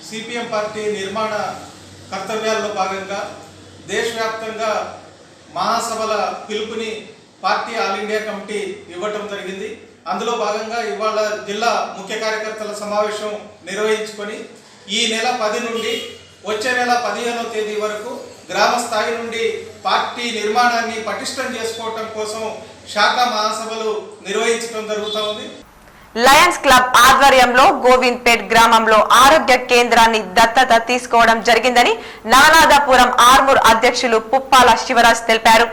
సిపిఎం పార్టీ నిర్మాణ కర్తవ్యాల్లో భాగంగా దేశవ్యాప్తంగా మహాసభల పిలుపుని పార్టీ ఆల్ ఇండియా కమిటీ ఇవ్వటం జరిగింది. అందులో భాగంగా ఇవాళ జిల్లా ముఖ్య కార్యకర్తల సమావేశం నిర్వహించుకొని ఈ నెల 10 నుండి వచ్చే నెల 15వ తేదీ వరకు గ్రామ స్థాయి నుండి పార్టీ నిర్మాణాన్ని పటిష్టం చేసుకోవటం కోసం శాఖ మహాసభలు నిర్వహించడం జరుగుతూ ఉంది. లయన్స్ క్లబ్ ఆధ్వర్యంలో గోవింద్పేట్ గ్రామంలో ఆరోగ్య కేంద్రాన్ని దత్తత తీసుకోవడం జరిగిందని నవనాథపురం ఆర్మూర్ అధ్యక్షులు పుప్పాల శివరాజ్ తెలిపారు.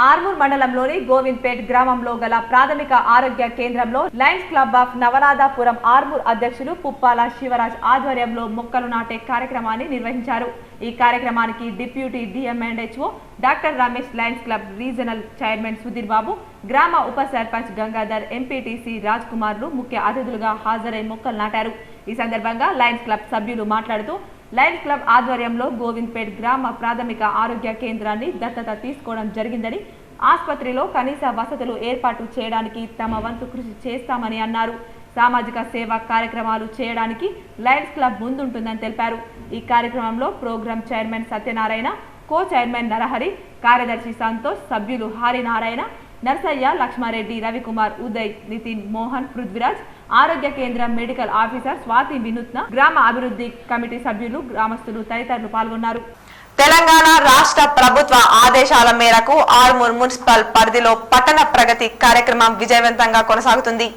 ఆర్మూర్ మండలంలోని గోవింద్పేట్ గ్రామంలో గల ప్రాథమిక ఆరోగ్య కేంద్రంలో Lions club of Navanathapuram Armoor అధ్యక్షులు పుప్పాల శివరాజ్ ఆధ్వర్యంలో మొక్కలు నాటే కార్యక్రమాన్ని నిర్వహించారు. ఈ కార్యక్రమానికి deputy DM and HO doctor Ramesh, Lions club regional chairman Sudheer Babu, గ్రామ ఉప సర్పంచ్ గంగాధర్, ఎంపీటీసీ రాజ్ కుమార్లు ముఖ్య అతిథులుగా హాజరై మొక్కలు నాటారు. ఈ సందర్భంగా లయన్స్ క్లబ్ సభ్యులు మాట్లాడుతూ లయన్స్ క్లబ్ ఆధ్వర్యంలో గోవింద్పేట్ గ్రామ ప్రాథమిక ఆరోగ్య కేంద్రాన్ని దత్తత తీసుకోవడం జరిగిందని, ఆసుపత్రిలో కనీస వసతులు ఏర్పాటు చేయడానికి తమ వంతు కృషి చేస్తామని అన్నారు. సామాజిక సేవా కార్యక్రమాలు చేయడానికి లయన్స్ క్లబ్ ముందుంటుందని తెలిపారు. ఈ కార్యక్రమంలో program chairman Satyanarayana, co chairman Narahari, కార్యదర్శి సంతోష్, సభ్యులు హరినారాయణ, నర్సయ్య, లక్ష్మారెడ్డి, రవికుమార్, ఉదయ్, నితిన్, మోహన్, పృథ్వీరాజ్, ఆరోగ్య కేంద్రం మెడికల్ ఆఫీసర్ స్వాతి వినూత్న, గ్రామ అభివృద్ధి కమిటీ సభ్యులు, గ్రామస్తులు తదితరులు పాల్గొన్నారు. తెలంగాణ రాష్ట్ర ప్రభుత్వ ఆదేశాల మేరకు ఆర్మూర్ మున్సిపల్ పరిధిలో పట్టణ ప్రగతి కార్యక్రమం విజయవంతంగా కొనసాగుతుంది.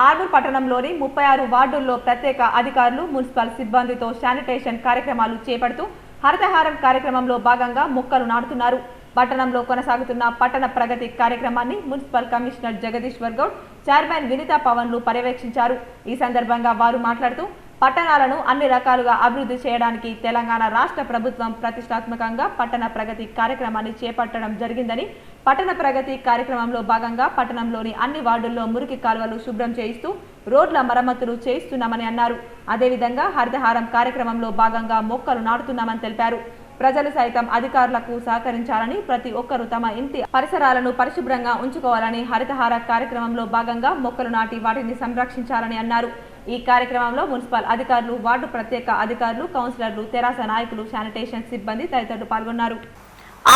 ఆర్మూర్ పట్టణంలోని 36 వార్డుల్లో ప్రత్యేక అధికారులు, మున్సిపల్ సిబ్బందితో శానిటేషన్ కార్యక్రమాలు చేపడుతూ హరితహారం కార్యక్రమంలో భాగంగా మొక్కలు నాటుతున్నారు. పట్టణంలో కొనసాగుతున్న పట్టణ ప్రగతి కార్యక్రమాన్ని municipal commissioner Jagadishwar Goud, chairman Vinitha పవన్లు పర్యవేక్షించారు. ఈ సందర్భంగా వారు మాట్లాడుతూ పట్టణాలను అన్ని రకాలుగా అభివృద్ధి చేయడానికి తెలంగాణ రాష్ట్ర ప్రభుత్వం ప్రతిష్టాత్మకంగా పట్టణ ప్రగతి కార్యక్రమాన్ని చేపట్టడం జరిగిందని, పట్టణ ప్రగతి కార్యక్రమంలో భాగంగా పట్టణంలోని అన్ని వార్డుల్లో మురికి కాలువలు శుభ్రం చేయిస్తూ రోడ్ల మరమ్మతులు చేయిస్తున్నామని అన్నారు. అదేవిధంగా హరితహారం కార్యక్రమంలో భాగంగా మొక్కలు నాటుతున్నామని తెలిపారు. ప్రజలు సైతం అధికారులకు సహకరించాలని, ప్రతి ఒక్కరూ తమ ఇంటి పరిసరాలను పరిశుభ్రంగా ఉంచుకోవాలని, హరితహార కార్యక్రమంలో భాగంగా మొక్కలు నాటి వాటిని సంరక్షించాలని అన్నారు. ఈ కార్యక్రమంలో మున్సిపల్ అధికారులు, వార్డు ప్రత్యేక అధికారులు, కౌన్సిలర్లు, తెరాస నాయకులు, శానిటేషన్ సిబ్బంది తదితరులు పాల్గొన్నారు.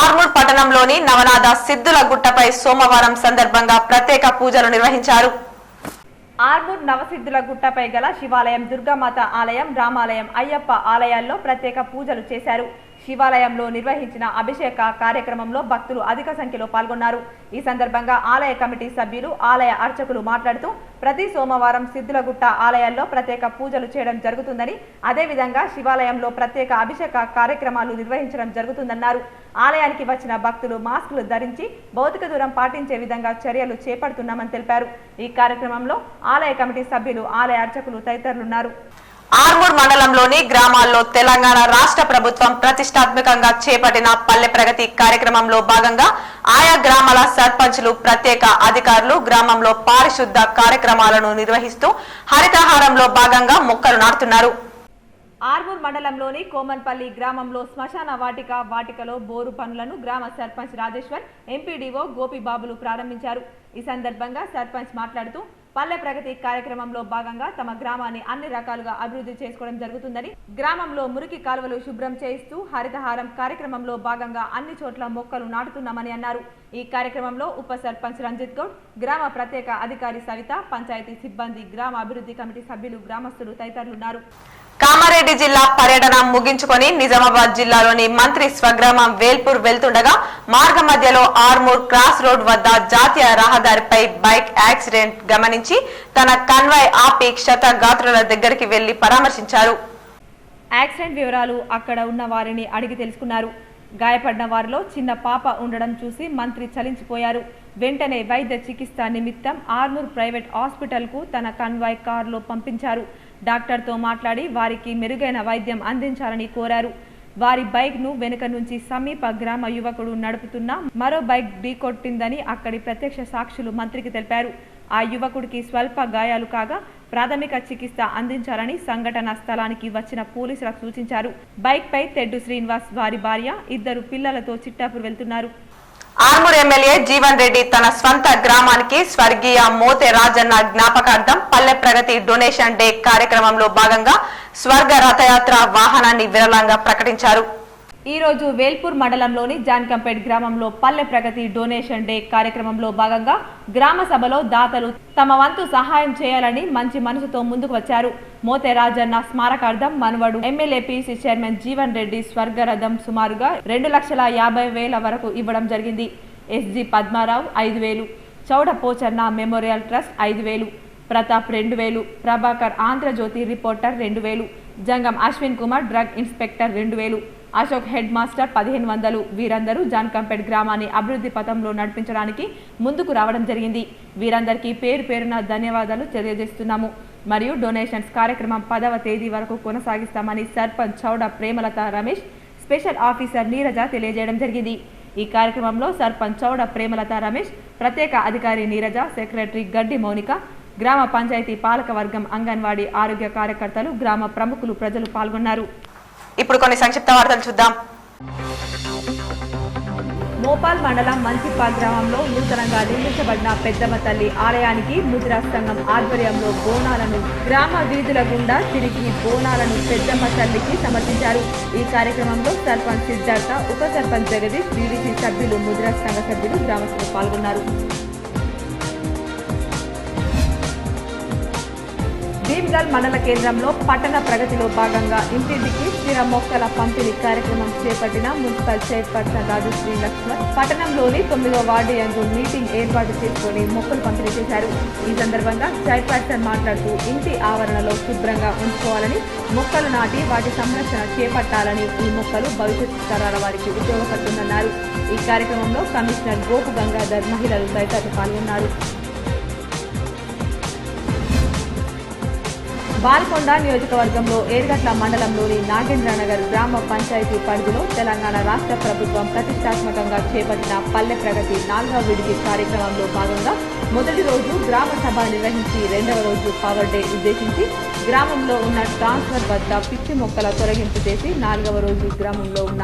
ఆర్మూర్ పట్టణంలోని నవనాథ సిద్ధుల గుట్టపై సోమవారం సందర్భంగా ప్రత్యేక పూజలు నిర్వహించారు. ఆర్మూర్ నవసిద్ధుల గుట్టపై గల శివాలయం, దుర్గామాత ఆలయం, రామాలయం, అయ్యప్ప ఆలయాల్లో ప్రత్యేక పూజలు చేశారు. శివాలయంలో నిర్వహించిన అభిషేక కార్యక్రమంలో భక్తులు అధిక సంఖ్యలో పాల్గొన్నారు. ఈ సందర్భంగా ఆలయ కమిటీ సభ్యులు, ఆలయ అర్చకులు మాట్లాడుతూ ప్రతి సోమవారం సిద్ధులగుట్ట ఆలయాల్లో ప్రత్యేక పూజలు చేయడం జరుగుతుందని, అదేవిధంగా శివాలయంలో ప్రత్యేక అభిషేక కార్యక్రమాలు నిర్వహించడం జరుగుతుందన్నారు. ఆలయానికి వచ్చిన భక్తులు మాస్కులు ధరించి భౌతిక దూరం పాటించే విధంగా చర్యలు చేపడుతున్నామని తెలిపారు. ఈ కార్యక్రమంలో ఆలయ కమిటీ సభ్యులు, ఆలయ అర్చకులు తదితరులున్నారు. ఆర్మూర్ మండలంలోని గ్రామాల్లో తెలంగాణ రాష్ట్ర ప్రభుత్వం ప్రతిష్టాత్మకంగా చేపట్టిన పల్లె ప్రగతి కార్యక్రమంలో భాగంగా ఆయా గ్రామాల సర్పంచ్లు, ప్రత్యేక అధికారులు గ్రామంలో పారిశుద్ధ కార్యక్రమాలను నిర్వహిస్తూ హరితహారంలో భాగంగా మొక్కలు నాటుతున్నారు. ఆర్మూర్ మండలంలోని కోమన్పల్లి గ్రామంలో శ్మశాన వాటికలో బోరు పనులను గ్రామ సర్పంచ్ రాజేశ్వర్, ఎంపీడీఓ గోపిబాబులు ప్రారంభించారు. ఈ సందర్భంగా సర్పంచ్ మాట్లాడుతూ పల్లె ప్రగతి కార్యక్రమంలో భాగంగా తమ గ్రామాన్ని అన్ని రకాలుగా అభివృద్ధి చేసుకోవడం జరుగుతుందని, గ్రామంలో మురికి కాలువలు శుభ్రం చేయిస్తూ హరితహారం కార్యక్రమంలో భాగంగా అన్ని చోట్ల మొక్కలు నాటుతున్నామని అన్నారు. ఈ కార్యక్రమంలో ఉప సర్పంచ్ రంజిత్ గౌడ్, గ్రామ ప్రత్యేక అధికారి సవిత, పంచాయతీ సిబ్బంది, గ్రామ అభివృద్ధి కమిటీ సభ్యులు, గ్రామస్తులు తదితరులున్నారు. కామారెడ్డి జిల్లా పర్యటన ముగించుకొని నిజామాబాద్ జిల్లాలోని మంత్రి స్వగ్రామం వేల్పూర్ వెళ్తుండగా మార్గ మధ్యలో ఆర్మూర్ క్రాస్ రోడ్ వద్ద జాతీయ రహదారిపై బైక్ యాక్సిడెంట్ గమనించి తన కన్వాయ్ ఆపి క్షతగాత్రుల దగ్గరికి వెళ్లి పరామర్శించారు. యాక్సిడెంట్ వివరాలు అక్కడ ఉన్న వారిని అడిగి తెలుసుకున్నారు. గాయపడిన వారిలో చిన్న పాప ఉండడం చూసి మంత్రి చలించిపోయారు. వెంటనే వైద్య చికిత్స నిమిత్తం ఆర్మూర్ ప్రైవేట్ హాస్పిటల్కు తన కన్వాయ్ కారులో పంపించారు. డాక్టర్తో మాట్లాడి వారికి మెరుగైన వైద్యం అందించాలని కోరారు. వారి బైక్ను వెనుక నుంచి సమీప గ్రామ యువకుడు నడుపుతున్న మరో బైక్ ఢీకొట్టిందని అక్కడి ప్రత్యక్ష సాక్షులు మంత్రికి తెలిపారు. ఆ యువకుడికి స్వల్ప గాయాలు కాగా ప్రాథమిక చికిత్స అందించాలని సంఘటన స్థలానికి వచ్చిన పోలీసులకు సూచించారు. బైక్ పై తెడ్డు శ్రీనివాస్, వారి భార్య, 2 పిల్లలతో చిట్టాపూర్ వెళ్తున్నారు. ఆర్మూర్ ఎమ్మెల్యే జీవన్ రెడ్డి తన స్వంత గ్రామానికి స్వర్గీయ మోతే రాజన్న జ్ఞాపకార్థం పల్లె ప్రగతి డొనేషన్ డే కార్యక్రమంలో భాగంగా స్వర్గ రథయాత్ర వాహనాన్ని విరాళంగా ప్రకటించారు. ఈ రోజు వేల్పూర్ మండలంలోని జాన్కంపేట్ గ్రామంలో పల్లె ప్రగతి డొనేషన్ డే కార్యక్రమంలో భాగంగా గ్రామ సభలో దాతలు తమ వంతు సహాయం చేయాలని మంచి మనసుతో ముందుకు వచ్చారు. మోతే రాజన్న స్మారకార్థం మనవడు MLA PC chairman Jeevan Reddy స్వర్గరథం సుమారుగా 2,50,000 వరకు ఇవ్వడం జరిగింది. SG Padmarao 5,000, Chowda Pochanna memorial trust 5,000, Pratap 2,000, Prabhakar Andhrajyothi reporter 2,000, Jangam Ashwin Kumar drug inspector 2,000, Ashok head master 1,500. వీరందరూ జాన్కంపేట్ గ్రామాన్ని అభివృద్ధి పథంలో నడిపించడానికి ముందుకు రావడం జరిగింది. వీరందరికీ పేరు పేరున ధన్యవాదాలు తెలియజేస్తున్నాము. మరియు డొనేషన్స్ కార్యక్రమం 10వ తేదీ వరకు కొనసాగిస్తామని సర్పంచ్ చౌడ ప్రేమలత రమేష్, స్పెషల్ ఆఫీసర్ నీరజ తెలియజేయడం జరిగింది. ఈ కార్యక్రమంలో సర్పంచ్ చౌడ ప్రేమలత రమేష్, ప్రత్యేక అధికారి నీరజ, సెక్రటరీ గడ్డి మౌనిక, గ్రామ పంచాయతీ పాలక వర్గం, అంగన్వాడీ ఆరోగ్య కార్యకర్తలు, గ్రామ ప్రముఖులు, ప్రజలు పాల్గొన్నారు. ఇప్పుడు కొన్ని సంక్షిప్త వార్తలు చూద్దాం. మోపాల్ మండలం మంచిపాల్ గ్రామంలో నూతనంగా నిర్మించబడిన పెద్దమ్మ తల్లి ఆలయానికి ముద్రా సంఘం ఆధ్వర్యంలో బోనాలను గ్రామ వీధుల గుండా తిరిగి బోనాలను పెద్దమ్మ తల్లికి సమర్పించారు. ఈ కార్యక్రమంలో సర్పంచ్ సిద్ధార్థ, ఉప సర్పంచ్ జగదీష్, డీడీసీ సభ్యులు, ముద్రా సంఘ సభ్యులు, గ్రామస్తులు పాల్గొన్నారు. భీమ్గల్ మండల కేంద్రంలో పట్టణ ప్రగతిలో భాగంగా ఇంటింటికి స్థిర మొక్కల పంపిణీ కార్యక్రమం చేపట్టిన మున్సిపల్ చైర్పర్సన్ రాజశ్రీ లక్ష్మణ్ పట్టణంలోని 9వ వార్డు యందు మీటింగ్ ఏర్పాటు చేసుకుని మొక్కలు పంపిణీ చేశారు. ఈ సందర్భంగా చైర్పర్సన్ మాట్లాడుతూ ఇంటి ఆవరణలో శుభ్రంగా ఉంచుకోవాలని, మొక్కలు నాటి వాటి సంరక్షణ చేపట్టాలని, ఈ మొక్కలు భవిష్యత్ తరాల వారికి ఉపయోగపడుతుందన్నారు. ఈ కార్యక్రమంలో కమిషనర్ గోపు గంగాధర్, మహిళలు తదితరులు పాల్గొన్నారు. బాల్కొండ నియోజకవర్గంలో ఏర్గట్ల మండలంలోని నాగేంద్రనగర్ గ్రామ పంచాయతీ పరిధిలో తెలంగాణ రాష్ట్ర ప్రభుత్వం ప్రతిష్టాత్మకంగా చేపట్టిన పల్లె ప్రగతి 4వ విడిది కార్యక్రమంలో భాగంగా మొదటి రోజు గ్రామ సభ నిర్వహించి 2వ రోజు పవర్ డే ఉద్దేశించి గ్రామంలో ఉన్న ట్రాన్స్ఫర్ వద్ద పిచ్చి మొక్కల తొలగింపు చేసి 4వ రోజు గ్రామంలో ఉన్న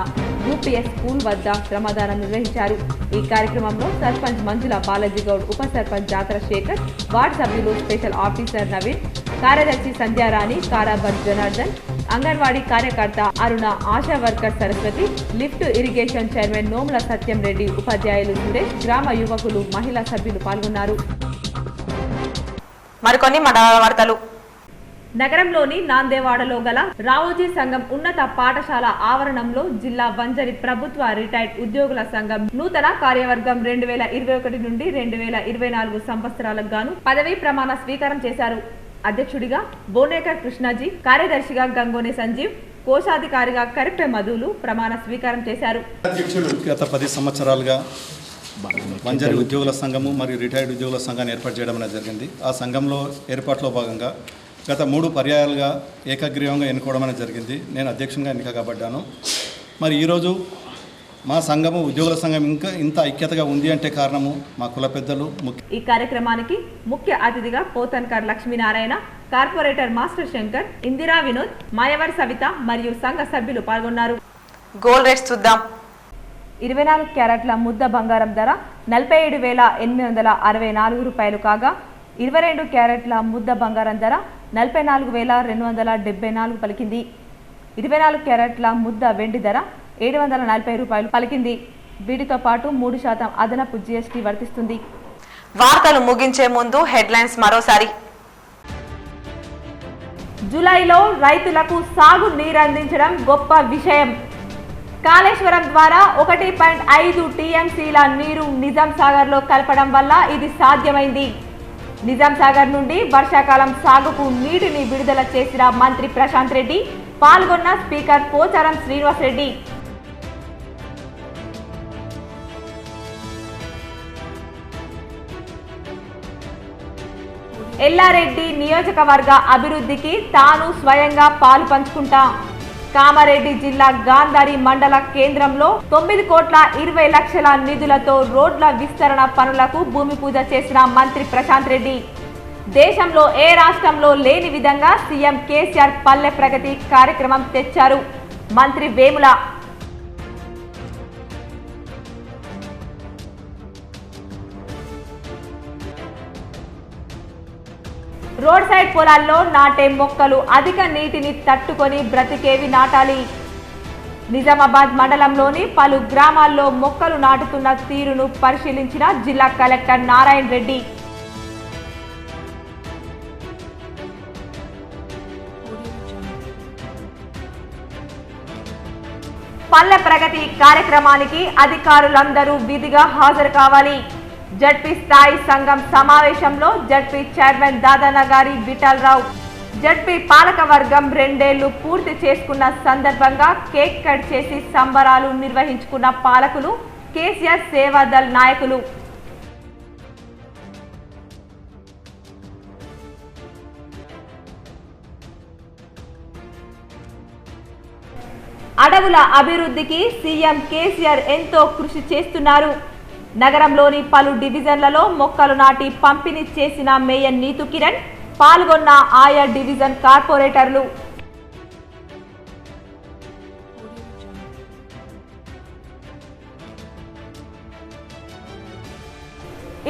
యూపీఎస్ స్కూల్ వద్ద శ్రమదానం నిర్వహించారు. ఈ కార్యక్రమంలో సర్పంచ్ మంజుల బాలాజీ గౌడ్, ఉప సర్పంచ్ జాతర శేఖర్, వార్డు సభ్యులు స్పెషల్ ఆఫీసర్ నవీన్, కార్యదర్శి సంధ్యారాణి, కారాబర్ జనార్దన్, అంగన్వాడీ కార్యకర్త Aruna, ASHA worker Saraswathi, lift irrigation chairman Nomula Satyam Reddy, ఉపాధ్యాయులు సురేష్, గ్రామ యువకులు, మహిళా సభ్యులు పాల్గొన్నారు. మరికొన్ని మండల వార్తలు. నగరంలోని నాందేవాడలో గల రావోజీ సంఘం ఉన్నత పాఠశాల ఆవరణంలో జిల్లా వంజరి ప్రభుత్వ రిటైర్డ్ ఉద్యోగుల సంఘం నూతన కార్యవర్గం 2021 నుండి 2024 సంవత్సరాలకు గాను పదవీ ప్రమాణ స్వీకారం చేశారు. అధ్యక్షుడిగా బోనేకర్ కృష్ణాజీ, కార్యదర్శిగా గంగోని సంజీవ్, కోశాధికారిగా కరిపె మధులు ప్రమాణ స్వీకారం చేశారు. అధ్యక్షుడు గత 10 సంవత్సరాలుగా వంజరి ఉద్యోగుల సంఘము మరియు రిటైర్డ్ ఉద్యోగుల సంఘాన్ని ఏర్పాటు చేయడం అనేది జరిగింది. ఆ సంఘంలో ఏర్పాట్లో భాగంగా గత 3 పర్యాయాలుగా ఏకగ్రీవంగా ఎన్నుకోవడం అనేది జరిగింది. నేను అధ్యక్షునిగా ఎన్నిక కాబడ్డాను. మరి ఈరోజు మా సంఘము ఉద్యోగుల సంఘం ఇంకా ఇంత ఐక్యతగా ఉంది అంటే కారణము మా కుల పెద్దలు. ఈ కార్యక్రమానికి ముఖ్య అతిథిగా పోతన్కర్ లక్ష్మీనారాయణ, కార్పొరేటర్ మాస్టర్ శంకర్, ఇందిరా వినోద్, మాయవర్ సవిత మరియు సంఘ సభ్యులు పాల్గొన్నారు. గోల్డ్ రేట్స్ చూద్దాం. 24 క్యారెట్ల ముద్ద బంగారం ధర 47,864 రూపాయలు కాగా 22 క్యారెట్ల ముద్ద బంగారం ధర 44,274 పలికింది. 24 క్యారెట్ల ముద్ద వెండి ధర 740 రూపాయలు పలికింది. వీటితో పాటు 3% అదనపు జీఎస్టీ వర్తిస్తుంది. వార్తలు ముగించే ముందు హెడ్లైన్స్ మరోసారి. జూలైలో రైతులకు సాగు నీరందించడం గొప్ప విషయం. కాళేశ్వరం ద్వారా 1.5 టీఎంసీల నీరు నిజాం సాగర్లో కలపడం వల్ల ఇది సాధ్యమైంది. నిజాం సాగర్ నుండి వర్షాకాలం సాగుకు నీటిని విడుదల చేసిన మంత్రి ప్రశాంత్ రెడ్డి, పాల్గొన్న స్పీకర్ పోచారం శ్రీనివాస్ రెడ్డి. ఎల్లారెడ్డి నియోజకవర్గ అభివృద్ధికి తాను స్వయంగా పాలు పంచుకుంటా. కామారెడ్డి జిల్లా గాంధారి మండల కేంద్రంలో 9,20,00,000 నిధులతో రోడ్ల విస్తరణ పనులకు భూమి పూజ చేసిన మంత్రి ప్రశాంత్ రెడ్డి. దేశంలో ఏ రాష్ట్రంలో లేని విధంగా సీఎం కేసీఆర్ పల్లె ప్రగతి కార్యక్రమం తెచ్చారు మంత్రి వేముల. రోడ్ సైడ్ పొలాల్లో నాటే మొక్కలు అధిక నీటిని తట్టుకొని బ్రతికేవి నాటాలి. నిజామాబాద్ మండలంలోని పలు గ్రామాల్లో మొక్కలు నాటుతున్న తీరును పరిశీలించిన జిల్లా కలెక్టర్ నారాయణ రెడ్డి. పల్లె ప్రగతి కార్యక్రమానికి అధికారులందరూ విధిగా హాజరు కావాలి. జడ్పీ స్థాయి సంఘం సమావేశంలో జడ్పీ చైర్మన్ దాదాన గారి విఠలరావు. జడ్పీ పాలకవర్గం 2 ఏళ్లు పూర్తి చేసుకున్న సందర్భంగా కేక్ కట్ చేసి సంబరాలు నిర్వహించుకున్న పాలకులు, కేసీఆర్ సేవాదల్ నాయకులు. అడవుల అభివృద్ధికి సీఎం కేసీఆర్ ఎంతో కృషి చేస్తున్నారు. నగరంలోని పలు డివిజన్లలో మొక్కలు నాటి పంపిణీ చేసిన మేయర్ నీతు కిరణ్, పాల్గొన్న ఆయా డివిజన్ కార్పొరేటర్లు.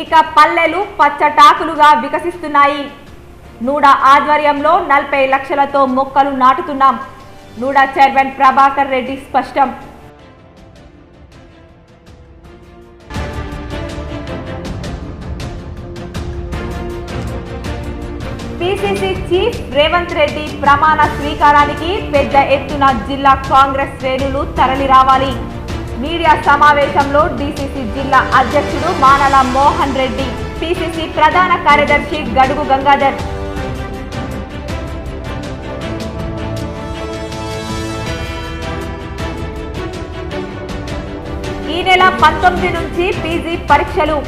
ఇక పల్లెలు పచ్చటాకులుగా వికసిస్తున్నాయి. నూడా ఆధ్వర్యంలో 40 లక్షలతో మొక్కలు నాటుతున్నాం. నూడా చైర్మన్ ప్రభాకర్ రెడ్డి స్పష్టం. పిసిసి చీఫ్ రేవంత్ రెడ్డి ప్రమాణ స్వీకారానికి పెద్ద ఎత్తున జిల్లా కాంగ్రెస్ శ్రేణులు తరలి రావాలి. మీడియా సమావేశంలో డిసిసి జిల్లా అధ్యక్షుడు మానల మోహన్ రెడ్డి, పిసిసి ప్రధాన కార్యదర్శి గడుగు గంగాధర్. ఈ నెల 19 నుంచి పీజీ పరీక్షలు,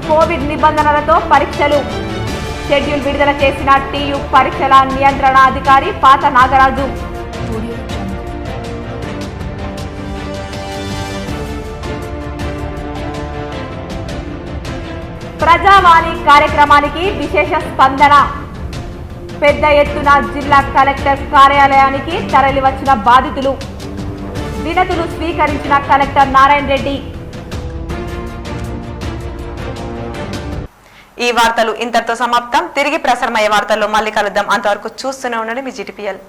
కోవిడ్ నిబంధనలతో పరీక్షలు. షెడ్యూల్ విడుదల చేసిన టీయు పరీక్షల నియంత్రణాధికారి పాత నాగరాజు. ప్రజావాణి కార్యక్రమానికి విశేష స్పందన. పెద్ద ఎత్తున జిల్లా కలెక్టర్ కార్యాలయానికి తరలివచ్చిన బాధితులు. వినతులు స్వీకరించిన కలెక్టర్ నారాయణ రెడ్డి. ఈ వార్తలు ఇంతటితో సమాప్తం. తిరిగి ప్రసారమయ్యే వార్తల్లో మళ్ళీ కలుద్దాం. అంతవరకు చూస్తూనే ఉండండి మీ జీటీపీఎల్.